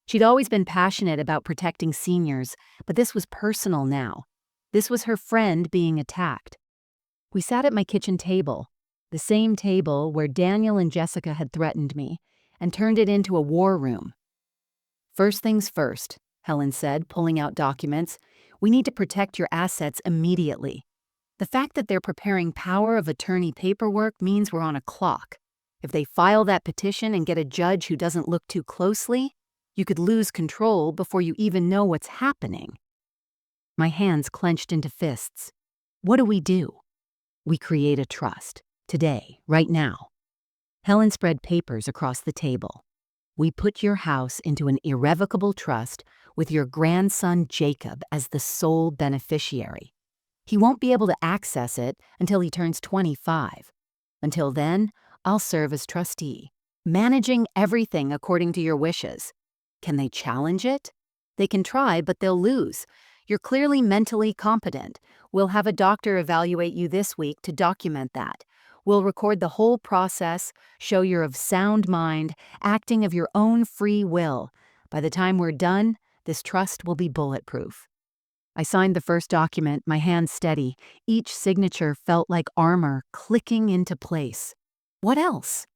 Speaker 1: She'd always been passionate about protecting seniors, but this was personal now. This was her friend being attacked. We sat at my kitchen table, the same table where Daniel and Jessica had threatened me, and turned it into a war room. "First things first," Helen said, pulling out documents. "We need to protect your assets immediately. The fact that they're preparing power of attorney paperwork means we're on a clock. If they file that petition and get a judge who doesn't look too closely, you could lose control before you even know what's happening." My hands clenched into fists. "What do? We create a trust. Today, right now." Helen spread papers across the table. "We put your house into an irrevocable trust with your grandson Jacob as the sole beneficiary. He won't be able to access it until he turns 25. Until then, I'll serve as trustee, managing everything according to your wishes. Can they challenge it? They can try, but they'll lose. You're clearly mentally competent. We'll have a doctor evaluate you this week to document that. We'll record the whole process, show you're of sound mind, acting of your own free will. By the time we're done, this trust will be bulletproof." I signed the first document, my hands steady. Each signature felt like armor clicking into place. What else?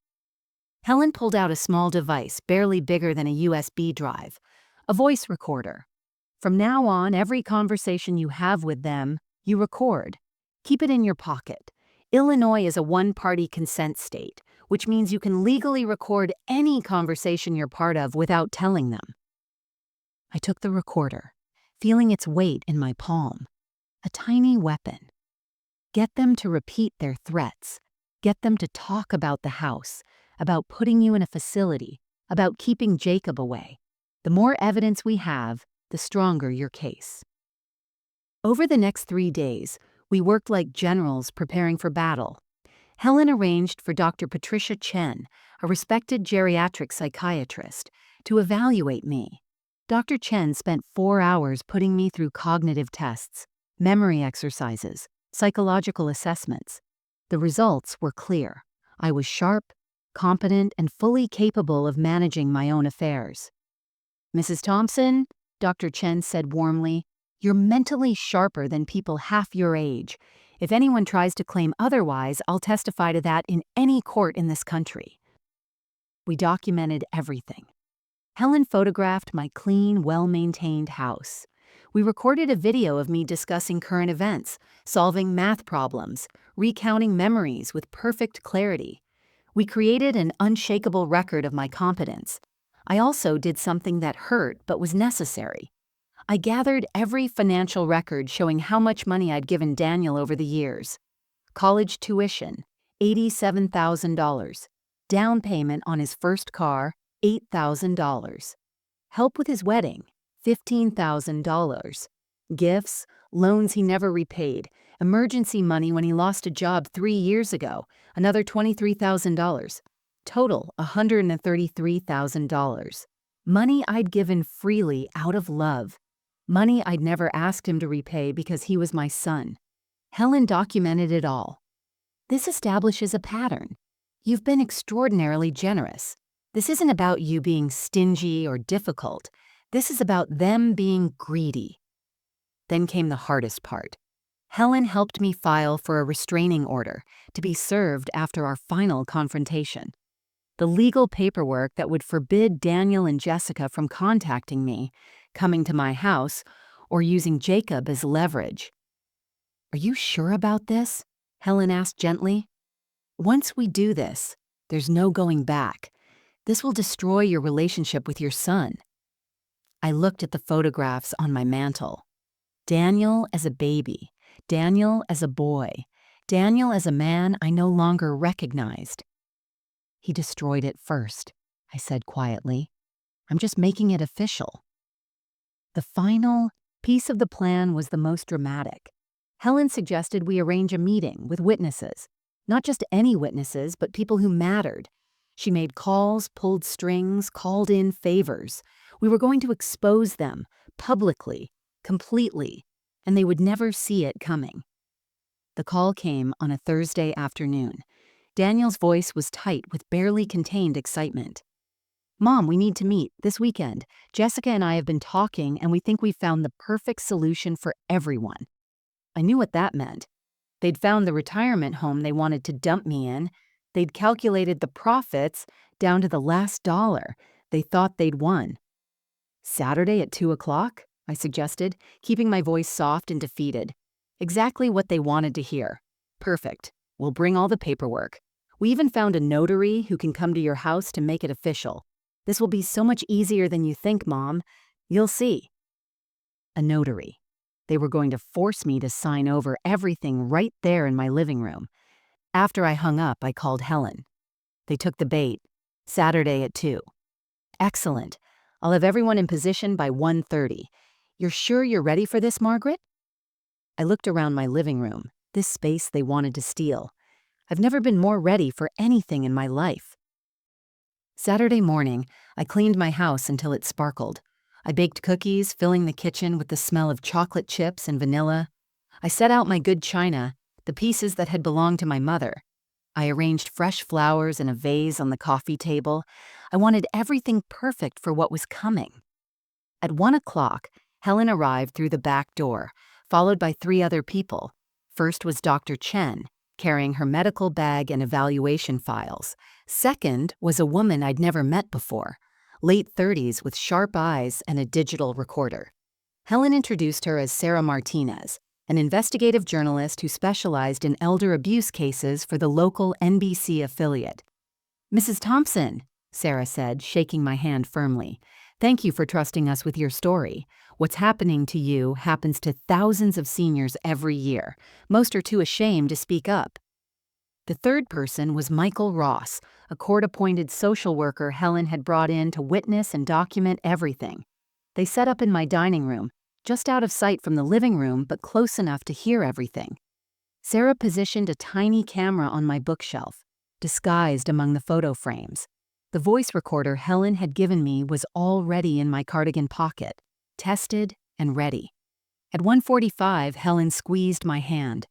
Speaker 1: Helen pulled out a small device, barely bigger than a USB drive, a voice recorder. "From now on, every conversation you have with them, you record. Keep it in your pocket. Illinois is a one-party consent state, which means you can legally record any conversation you're part of without telling them." I took the recorder, feeling its weight in my palm. A tiny weapon. Get them to repeat their threats. Get them to talk about the house, about putting you in a facility, about keeping Jacob away. The more evidence we have, the stronger your case. Over the next 3 days, we worked like generals preparing for battle. Helen arranged for Dr. Patricia Chen, a respected geriatric psychiatrist, to evaluate me. Dr. Chen spent 4 hours putting me through cognitive tests, memory exercises, psychological assessments. The results were clear. I was sharp, competent, and fully capable of managing my own affairs. "Mrs. Thompson," Dr. Chen said warmly, "you're mentally sharper than people half your age. If anyone tries to claim otherwise, I'll testify to that in any court in this country." We documented everything. Helen photographed my clean, well-maintained house. We recorded a video of me discussing current events, solving math problems, recounting memories with perfect clarity. We created an unshakable record of my competence. I also did something that hurt but was necessary. I gathered every financial record showing how much money I'd given Daniel over the years. College tuition, $87,000. Down payment on his first car, $8,000. Help with his wedding, $15,000. Gifts, loans he never repaid, emergency money when he lost a job 3 years ago, another $23,000. Total, $133,000. Money I'd given freely out of love. Money I'd never asked him to repay because he was my son. Helen documented it all. This establishes a pattern. You've been extraordinarily generous. This isn't about you being stingy or difficult. This is about them being greedy. Then came the hardest part. Helen helped me file for a restraining order to be served after our final confrontation. The legal paperwork that would forbid Daniel and Jessica from contacting me, coming to my house, or using Jacob as leverage. "Are you sure about this?" Helen asked gently. "Once we do this, there's no going back. This will destroy your relationship with your son." I looked at the photographs on my mantle. Daniel as a baby, Daniel as a boy. Daniel as a man I no longer recognized. He destroyed it first, I said quietly. I'm just making it official. The final piece of the plan was the most dramatic. Helen suggested we arrange a meeting with witnesses. Not just any witnesses, but people who mattered. She made calls, pulled strings, called in favors. We were going to expose them, publicly, completely, and they would never see it coming. The call came on a Thursday afternoon. Daniel's voice was tight with barely contained excitement. Mom, we need to meet this weekend. Jessica and I have been talking, and we think we've found the perfect solution for everyone. I knew what that meant. They'd found the retirement home they wanted to dump me in. They'd calculated the profits down to the last dollar. They thought they'd won. Saturday at 2 o'clock, I suggested, keeping my voice soft and defeated. Exactly what they wanted to hear. Perfect. We'll bring all the paperwork. We even found a notary who can come to your house to make it official. This will be so much easier than you think, Mom. You'll see. A notary. They were going to force me to sign over everything right there in my living room. After I hung up, I called Helen. They took the bait. Saturday at 2. Excellent. I'll have everyone in position by 1:30. You're sure you're ready for this, Margaret? I looked around my living room, this space they wanted to steal. I've never been more ready for anything in my life. Saturday morning, I cleaned my house until it sparkled. I baked cookies, filling the kitchen with the smell of chocolate chips and vanilla. I set out my good china, the pieces that had belonged to my mother. I arranged fresh flowers in a vase on the coffee table. I wanted everything perfect for what was coming. At 1 o'clock, Helen arrived through the back door, followed by 3 other people. First was Dr. Chen, carrying her medical bag and evaluation files. Second was a woman I'd never met before, late 30s with sharp eyes and a digital recorder. Helen introduced her as Sarah Martinez, an investigative journalist who specialized in elder abuse cases for the local NBC affiliate. Mrs. Thompson, Sarah said, shaking my hand firmly, thank you for trusting us with your story. What's happening to you happens to thousands of seniors every year. Most are too ashamed to speak up. The third person was Michael Ross, a court-appointed social worker Helen had brought in to witness and document everything. They set up in my dining room, just out of sight from the living room but close enough to hear everything. Sarah positioned a tiny camera on my bookshelf, disguised among the photo frames. The voice recorder Helen had given me was already in my cardigan pocket, tested and ready. At 1:45, Helen squeezed my hand.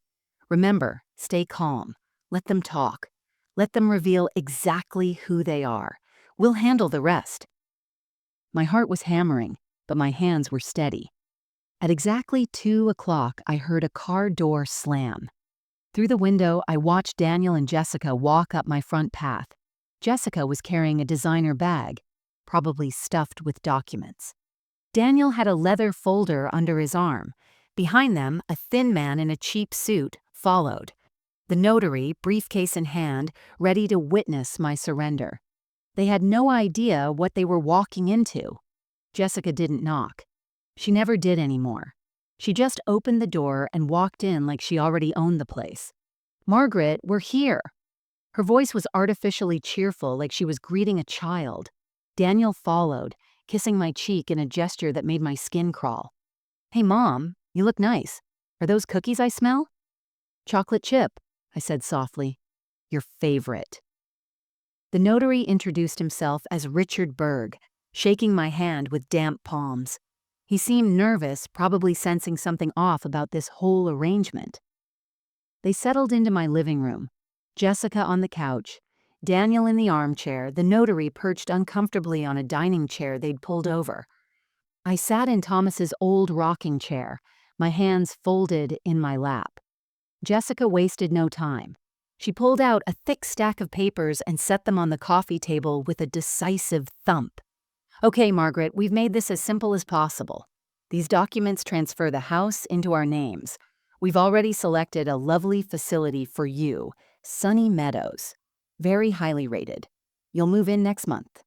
Speaker 1: Remember, stay calm. Let them talk. Let them reveal exactly who they are. We'll handle the rest. My heart was hammering, but my hands were steady. At exactly 2 o'clock, I heard a car door slam. Through the window, I watched Daniel and Jessica walk up my front path. Jessica was carrying a designer bag, probably stuffed with documents. Daniel had a leather folder under his arm. Behind them, a thin man in a cheap suit followed. The notary, briefcase in hand, ready to witness my surrender. They had no idea what they were walking into. Jessica didn't knock. She never did anymore. She just opened the door and walked in like she already owned the place. Margaret, we're here. Her voice was artificially cheerful, like she was greeting a child. Daniel followed, kissing my cheek in a gesture that made my skin crawl. Hey, Mom, you look nice. Are those cookies I smell? Chocolate chip, I said softly. Your favorite. The notary introduced himself as Richard Berg, shaking my hand with damp palms. He seemed nervous, probably sensing something off about this whole arrangement. They settled into my living room. Jessica on the couch, Daniel in the armchair, the notary perched uncomfortably on a dining chair they'd pulled over. I sat in Thomas's old rocking chair, my hands folded in my lap. Jessica wasted no time. She pulled out a thick stack of papers and set them on the coffee table with a decisive thump. Okay, Margaret, we've made this as simple as possible. These documents transfer the house into our names. We've already selected a lovely facility for you, Sunny Meadows. Very highly rated. You'll move in next month.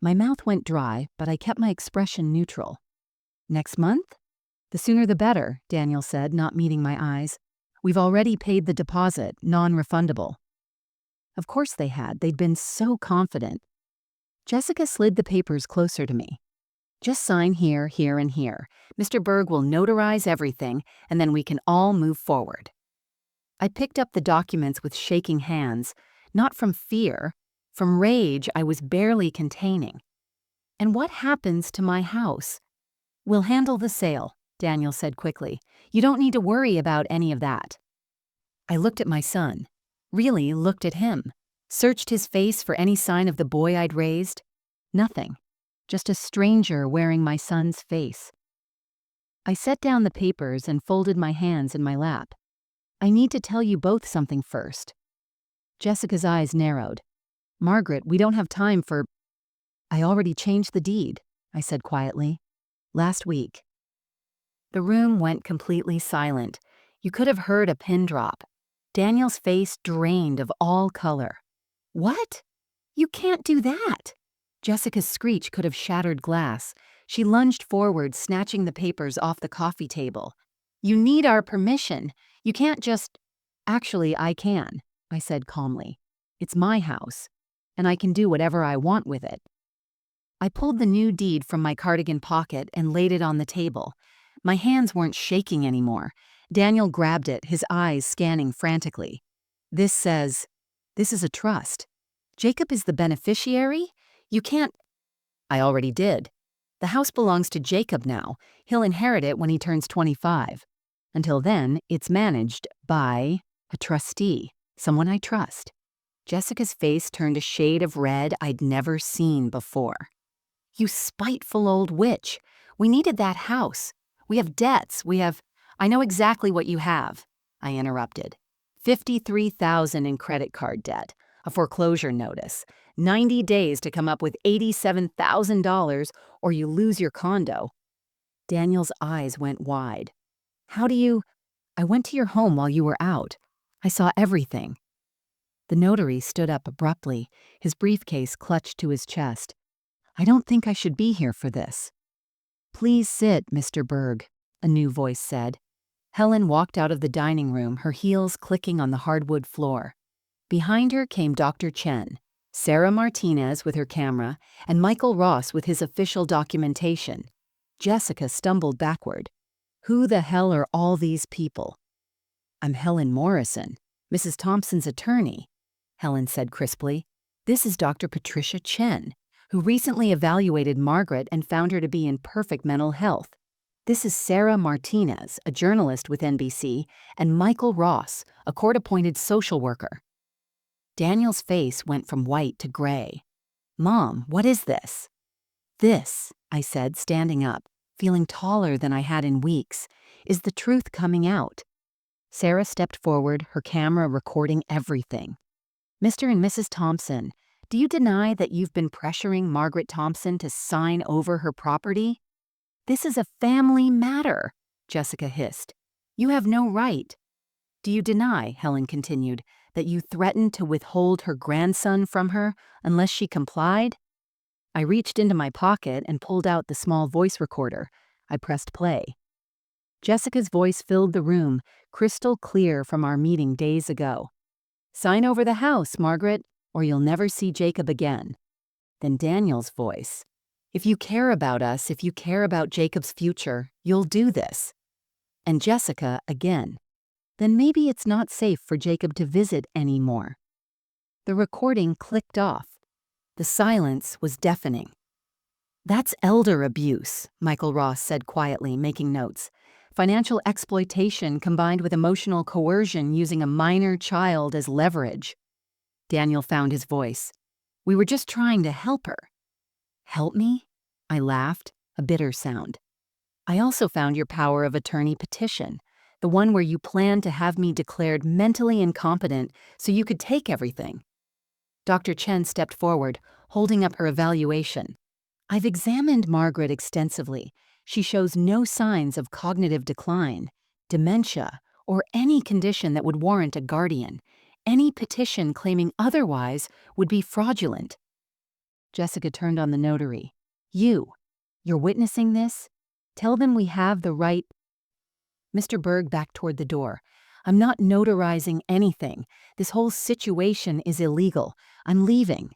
Speaker 1: My mouth went dry, but I kept my expression neutral. Next month? The sooner the better, Daniel said, not meeting my eyes. We've already paid the deposit, non-refundable. Of course they had. They'd been so confident. Jessica slid the papers closer to me. Just sign here, here, and here. Mr. Berg will notarize everything, and then we can all move forward. I picked up the documents with shaking hands, not from fear, from rage I was barely containing. And what happens to my house? We'll handle the sale, Daniel said quickly. You don't need to worry about any of that. I looked at my son, really looked at him, searched his face for any sign of the boy I'd raised. Nothing, just a stranger wearing my son's face. I set down the papers and folded my hands in my lap. I need to tell you both something first. Jessica's eyes narrowed. Margaret, we don't have time for... I already changed the deed, I said quietly. Last week. The room went completely silent. You could have heard a pin drop. Daniel's face drained of all color. What? You can't do that. Jessica's screech could have shattered glass. She lunged forward, snatching the papers off the coffee table. You need our permission. You can't just... Actually, I can, I said calmly. It's my house, and I can do whatever I want with it. I pulled the new deed from my cardigan pocket and laid it on the table. My hands weren't shaking anymore. Daniel grabbed it, his eyes scanning frantically. This says, this is a trust. Jacob is the beneficiary? You can't... I already did. The house belongs to Jacob now. He'll inherit it when he turns 25. Until then, it's managed by a trustee, someone I trust. Jessica's face turned a shade of red I'd never seen before. You spiteful old witch. We needed that house. We have debts. I know exactly what you have, I interrupted. $53,000 in credit card debt, a foreclosure notice, 90 days to come up with $87,000 or you lose your condo. Daniel's eyes went wide. How do you... I went to your home while you were out. I saw everything. The notary stood up abruptly, his briefcase clutched to his chest. I don't think I should be here for this. Please sit, Mr. Berg, a new voice said. Helen walked out of the dining room, her heels clicking on the hardwood floor. Behind her came Dr. Chen, Sarah Martinez with her camera, and Michael Ross with his official documentation. Jessica stumbled backward. Who the hell are all these people? I'm Helen Morrison, Mrs. Thompson's attorney, Helen said crisply. This is Dr. Patricia Chen, who recently evaluated Margaret and found her to be in perfect mental health. This is Sarah Martinez, a journalist with NBC, and Michael Ross, a court-appointed social worker. Daniel's face went from white to gray. Mom, what is this? This, I said, standing up, feeling taller than I had in weeks, is the truth coming out. Sarah stepped forward, her camera recording everything. Mr. and Mrs. Thompson, do you deny that you've been pressuring Margaret Thompson to sign over her property? This is a family matter, Jessica hissed. You have no right. Do you deny, Helen continued, that you threatened to withhold her grandson from her unless she complied? I reached into my pocket and pulled out the small voice recorder. I pressed play. Jessica's voice filled the room, crystal clear from our meeting days ago. Sign over the house, Margaret, or you'll never see Jacob again. Then Daniel's voice. If you care about us, if you care about Jacob's future, you'll do this. And Jessica again. Then maybe it's not safe for Jacob to visit anymore. The recording clicked off. The silence was deafening. That's elder abuse, Michael Ross said quietly, making notes. Financial exploitation combined with emotional coercion using a minor child as leverage. Daniel found his voice. We were just trying to help her. Help me? I laughed, a bitter sound. I also found your power of attorney petition, the one where you planned to have me declared mentally incompetent so you could take everything. Dr. Chen stepped forward, holding up her evaluation. I've examined Margaret extensively. She shows no signs of cognitive decline, dementia, or any condition that would warrant a guardian. Any petition claiming otherwise would be fraudulent. Jessica turned on the notary. You're witnessing this? Tell them we have the right... Mr. Berg backed toward the door. I'm not notarizing anything. This whole situation is illegal. I'm leaving.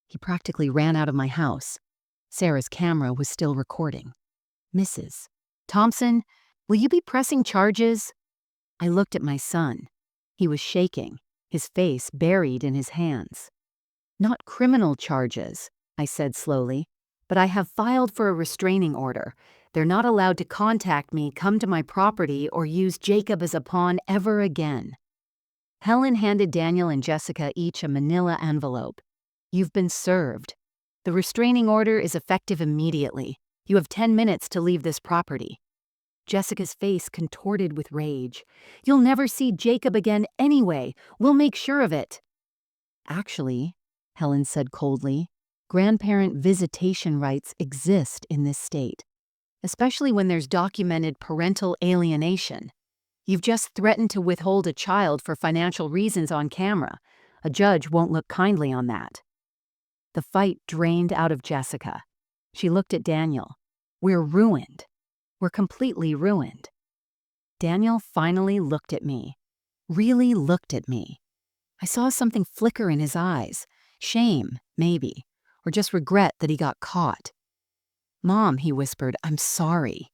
Speaker 1: He practically ran out of my house. Sarah's camera was still recording. Mrs. Thompson, will you be pressing charges? I looked at my son. He was shaking, his face buried in his hands. Not criminal charges, I said slowly, but I have filed for a restraining order. They're not allowed to contact me, come to my property, or use Jacob as a pawn ever again. Helen handed Daniel and Jessica each a manila envelope. You've been served. The restraining order is effective immediately. You have 10 minutes to leave this property. Jessica's face contorted with rage. You'll never see Jacob again anyway. We'll make sure of it. Actually, Helen said coldly, grandparent visitation rights exist in this state, especially when there's documented parental alienation. You've just threatened to withhold a child for financial reasons on camera. A judge won't look kindly on that. The fight drained out of Jessica. She looked at Daniel. We're ruined. We're completely ruined. Daniel finally looked at me. Really looked at me. I saw something flicker in his eyes. Shame, maybe, or just regret that he got caught. Mom, he whispered, I'm sorry.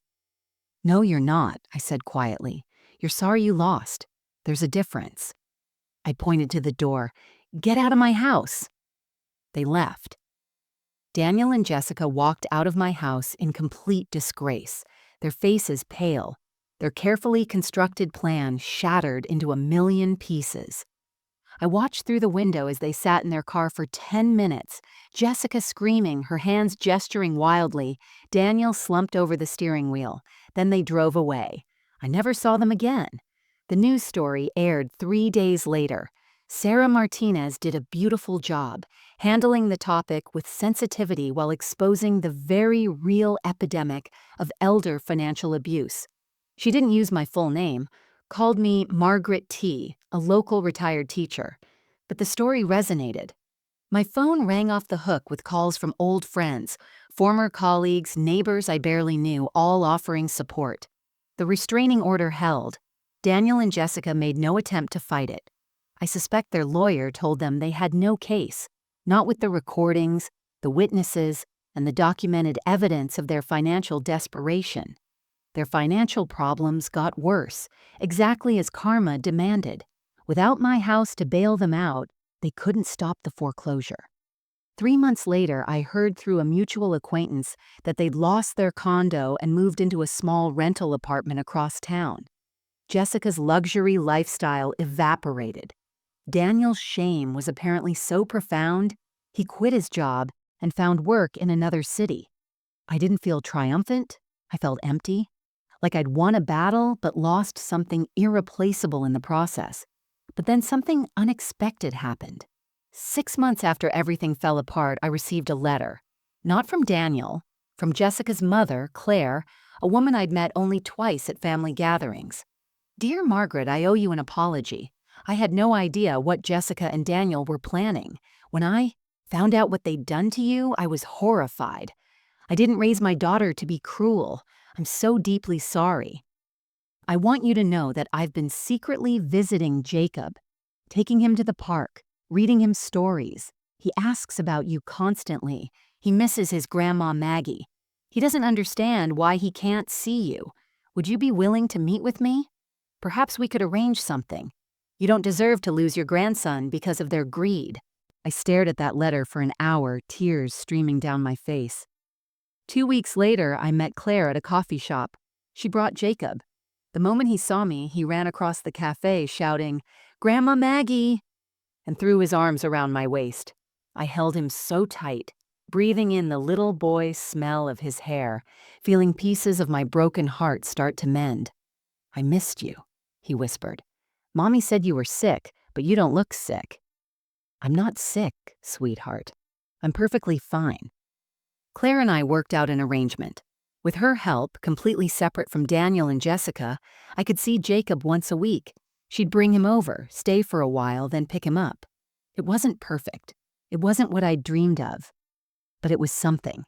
Speaker 1: No, you're not, I said quietly. You're sorry you lost. There's a difference. I pointed to the door. Get out of my house. They left. Daniel and Jessica walked out of my house in complete disgrace, their faces pale, their carefully constructed plan shattered into a million pieces. I watched through the window as they sat in their car for 10 minutes, Jessica screaming, her hands gesturing wildly, Daniel slumped over the steering wheel. Then they drove away. I never saw them again. The news story aired 3 days later. Sarah Martinez did a beautiful job, handling the topic with sensitivity while exposing the very real epidemic of elder financial abuse. She didn't use my full name, called me Margaret T., a local retired teacher. But the story resonated. My phone rang off the hook with calls from old friends, former colleagues, neighbors I barely knew, all offering support. The restraining order held. Daniel and Jessica made no attempt to fight it. I suspect their lawyer told them they had no case, not with the recordings, the witnesses, and the documented evidence of their financial desperation. Their financial problems got worse, exactly as karma demanded. Without my house to bail them out, they couldn't stop the foreclosure. 3 months later, I heard through a mutual acquaintance that they'd lost their condo and moved into a small rental apartment across town. Jessica's luxury lifestyle evaporated. Daniel's shame was apparently so profound, he quit his job and found work in another city. I didn't feel triumphant. I felt empty, like I'd won a battle but lost something irreplaceable in the process. But then something unexpected happened. 6 months after everything fell apart, I received a letter. Not from Daniel, from Jessica's mother, Claire, a woman I'd met only twice at family gatherings. Dear Margaret, I owe you an apology. I had no idea what Jessica and Daniel were planning. When I found out what they'd done to you, I was horrified. I didn't raise my daughter to be cruel. I'm so deeply sorry. I want you to know that I've been secretly visiting Jacob, taking him to the park, reading him stories. He asks about you constantly. He misses his grandma Maggie. He doesn't understand why he can't see you. Would you be willing to meet with me? Perhaps we could arrange something. You don't deserve to lose your grandson because of their greed. I stared at that letter for an hour, tears streaming down my face. 2 weeks later, I met Claire at a coffee shop. She brought Jacob. The moment he saw me, he ran across the cafe shouting, "Grandma Maggie!" and threw his arms around my waist. I held him so tight, breathing in the little boy's smell of his hair, feeling pieces of my broken heart start to mend. "I missed you," he whispered. "Mommy said you were sick, but you don't look sick." "I'm not sick, sweetheart. I'm perfectly fine." Claire and I worked out an arrangement. With her help, completely separate from Daniel and Jessica, I could see Jacob once a week. She'd bring him over, stay for a while, then pick him up. It wasn't perfect. It wasn't what I'd dreamed of. But it was something.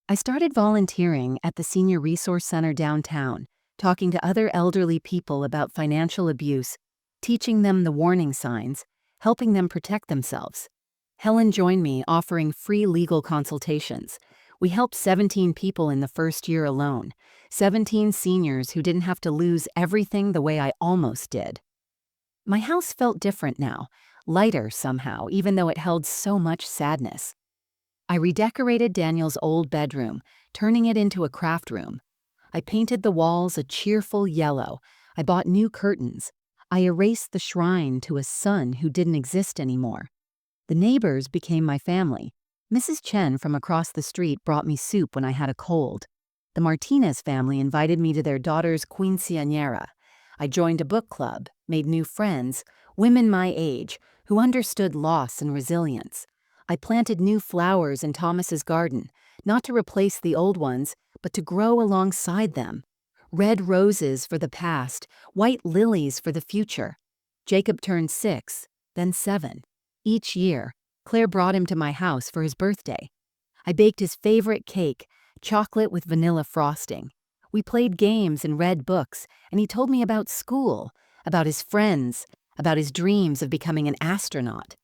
Speaker 1: I started volunteering at the Senior Resource Center downtown, talking to other elderly people about financial abuse, teaching them the warning signs, helping them protect themselves. Helen joined me, offering free legal consultations. We helped 17 people in the first year alone, 17 seniors who didn't have to lose everything the way I almost did. My house felt different now, lighter somehow, even though it held so much sadness. I redecorated Daniel's old bedroom, turning it into a craft room. I painted the walls a cheerful yellow. I bought new curtains. I erased the shrine to a son who didn't exist anymore. The neighbors became my family. Mrs. Chen from across the street brought me soup when I had a cold. The Martinez family invited me to their daughter's quinceañera. I joined a book club, made new friends, women my age, who understood loss and resilience. I planted new flowers in Thomas's garden, not to replace the old ones, but to grow alongside them. Red roses for the past, white lilies for the future. Jacob turned 6, then 7. Each year, Claire brought him to my house for his birthday. I baked his favorite cake, chocolate with vanilla frosting. We played games and read books, and he told me about school, about his friends, about his dreams of becoming an astronaut.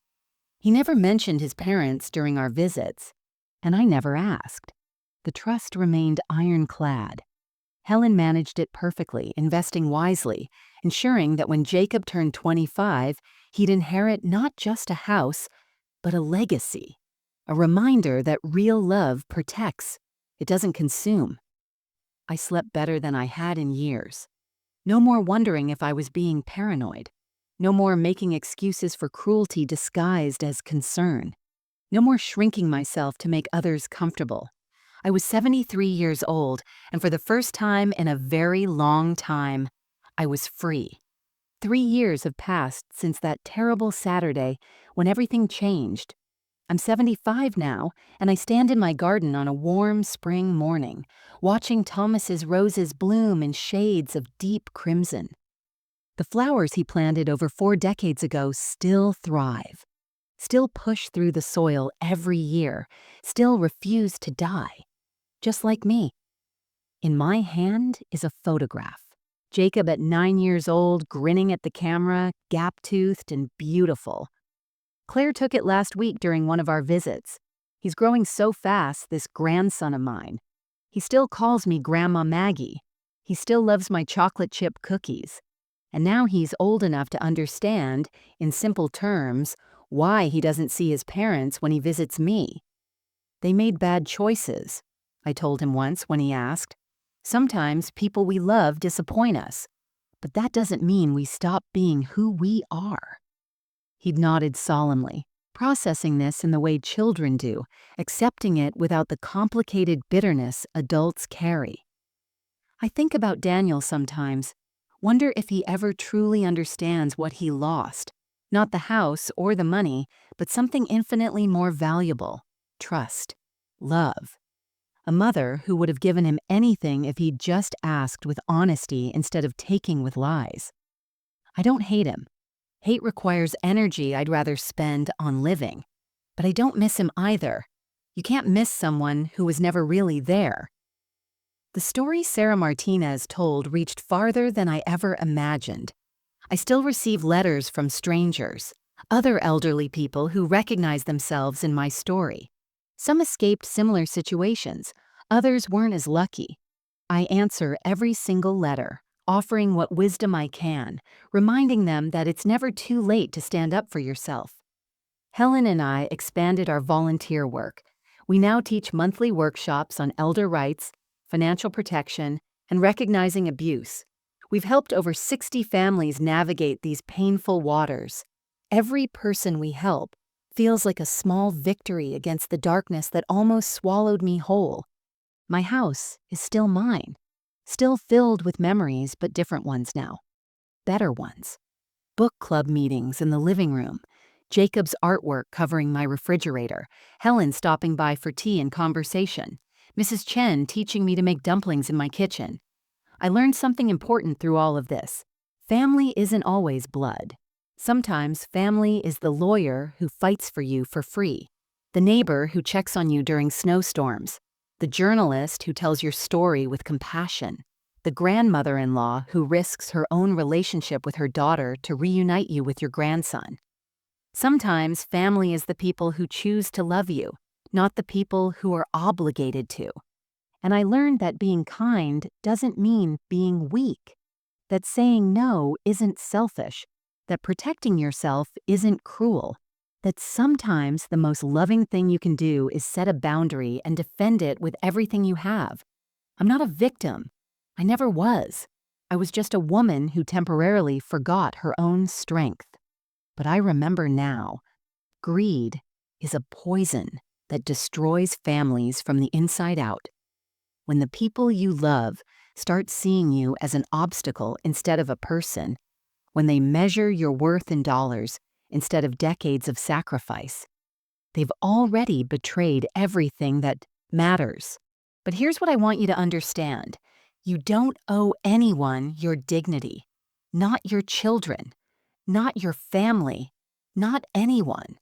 Speaker 1: He never mentioned his parents during our visits, and I never asked. The trust remained ironclad. Helen managed it perfectly, investing wisely, ensuring that when Jacob turned 25, he'd inherit not just a house, but a legacy. A reminder that real love protects. It doesn't consume. I slept better than I had in years. No more wondering if I was being paranoid. No more making excuses for cruelty disguised as concern. No more shrinking myself to make others comfortable. I was 73 years old, and for the first time in a very long time, I was free. 3 years have passed since that terrible Saturday when everything changed. I'm 75 now, and I stand in my garden on a warm spring morning, watching Thomas's roses bloom in shades of deep crimson. The flowers he planted over 4 decades ago still thrive, still push through the soil every year, still refuse to die, just like me. In my hand is a photograph. Jacob at 9 years old, grinning at the camera, gap-toothed and beautiful. Claire took it last week during one of our visits. He's growing so fast, this grandson of mine. He still calls me Grandma Maggie. He still loves my chocolate chip cookies. And now he's old enough to understand, in simple terms, why he doesn't see his parents when he visits me. They made bad choices, I told him once when he asked. Sometimes people we love disappoint us, but that doesn't mean we stop being who we are. He'd nodded solemnly, processing this in the way children do, accepting it without the complicated bitterness adults carry. I think about Daniel sometimes, wonder if he ever truly understands what he lost. Not the house or the money, but something infinitely more valuable: trust, love. A mother who would have given him anything if he'd just asked with honesty instead of taking with lies. I don't hate him. Hate requires energy I'd rather spend on living. But I don't miss him either. You can't miss someone who was never really there. The story Sarah Martinez told reached farther than I ever imagined. I still receive letters from strangers, other elderly people who recognize themselves in my story. Some escaped similar situations, others weren't as lucky. I answer every single letter, offering what wisdom I can, reminding them that it's never too late to stand up for yourself. Helen and I expanded our volunteer work. We now teach monthly workshops on elder rights, financial protection, and recognizing abuse. We've helped over 60 families navigate these painful waters. Every person we help feels like a small victory against the darkness that almost swallowed me whole. My house is still mine, still filled with memories, but different ones now. Better ones. Book club meetings in the living room, Jacob's artwork covering my refrigerator, Helen stopping by for tea and conversation, Mrs. Chen teaching me to make dumplings in my kitchen. I learned something important through all of this. Family isn't always blood. Sometimes family is the lawyer who fights for you for free, the neighbor who checks on you during snowstorms, the journalist who tells your story with compassion, the grandmother-in-law who risks her own relationship with her daughter to reunite you with your grandson. Sometimes family is the people who choose to love you, not the people who are obligated to. And I learned that being kind doesn't mean being weak, that saying no isn't selfish, that protecting yourself isn't cruel, that sometimes the most loving thing you can do is set a boundary and defend it with everything you have. I'm not a victim. I never was. I was just a woman who temporarily forgot her own strength. But I remember now, greed is a poison that destroys families from the inside out. When the people you love start seeing you as an obstacle instead of a person, when they measure your worth in dollars instead of decades of sacrifice, they've already betrayed everything that matters. But here's what I want you to understand. You don't owe anyone your dignity, not your children, not your family, not anyone.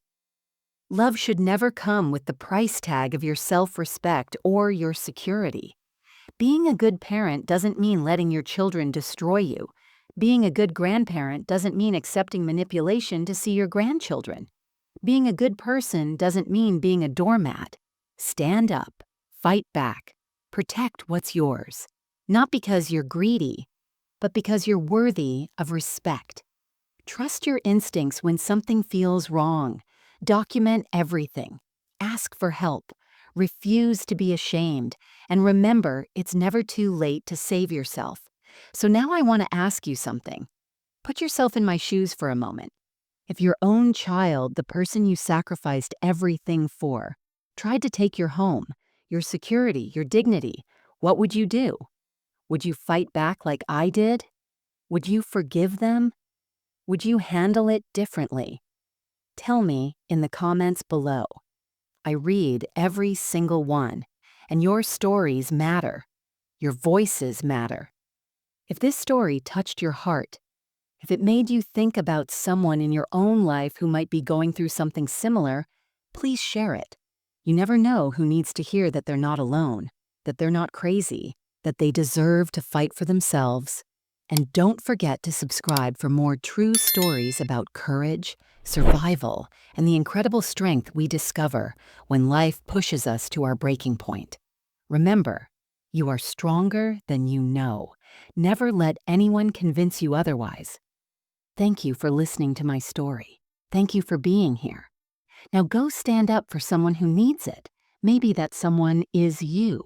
Speaker 1: Love should never come with the price tag of your self-respect or your security. Being a good parent doesn't mean letting your children destroy you. Being a good grandparent doesn't mean accepting manipulation to see your grandchildren. Being a good person doesn't mean being a doormat. Stand up, fight back, protect what's yours. Not because you're greedy, but because you're worthy of respect. Trust your instincts when something feels wrong. Document everything. Ask for help. Refuse to be ashamed. And remember, it's never too late to save yourself. So now I want to ask you something. Put yourself in my shoes for a moment. If your own child, the person you sacrificed everything for, tried to take your home, your security, your dignity, what would you do? Would you fight back like I did? Would you forgive them? Would you handle it differently? Tell me in the comments below. I read every single one, and your stories matter. Your voices matter. If this story touched your heart, if it made you think about someone in your own life who might be going through something similar, please share it. You never know who needs to hear that they're not alone, that they're not crazy, that they deserve to fight for themselves. And don't forget to subscribe for more true stories about courage, survival, and the incredible strength we discover when life pushes us to our breaking point. Remember, you are stronger than you know. Never let anyone convince you otherwise. Thank you for listening to my story. Thank you for being here. Now go stand up for someone who needs it. Maybe that someone is you.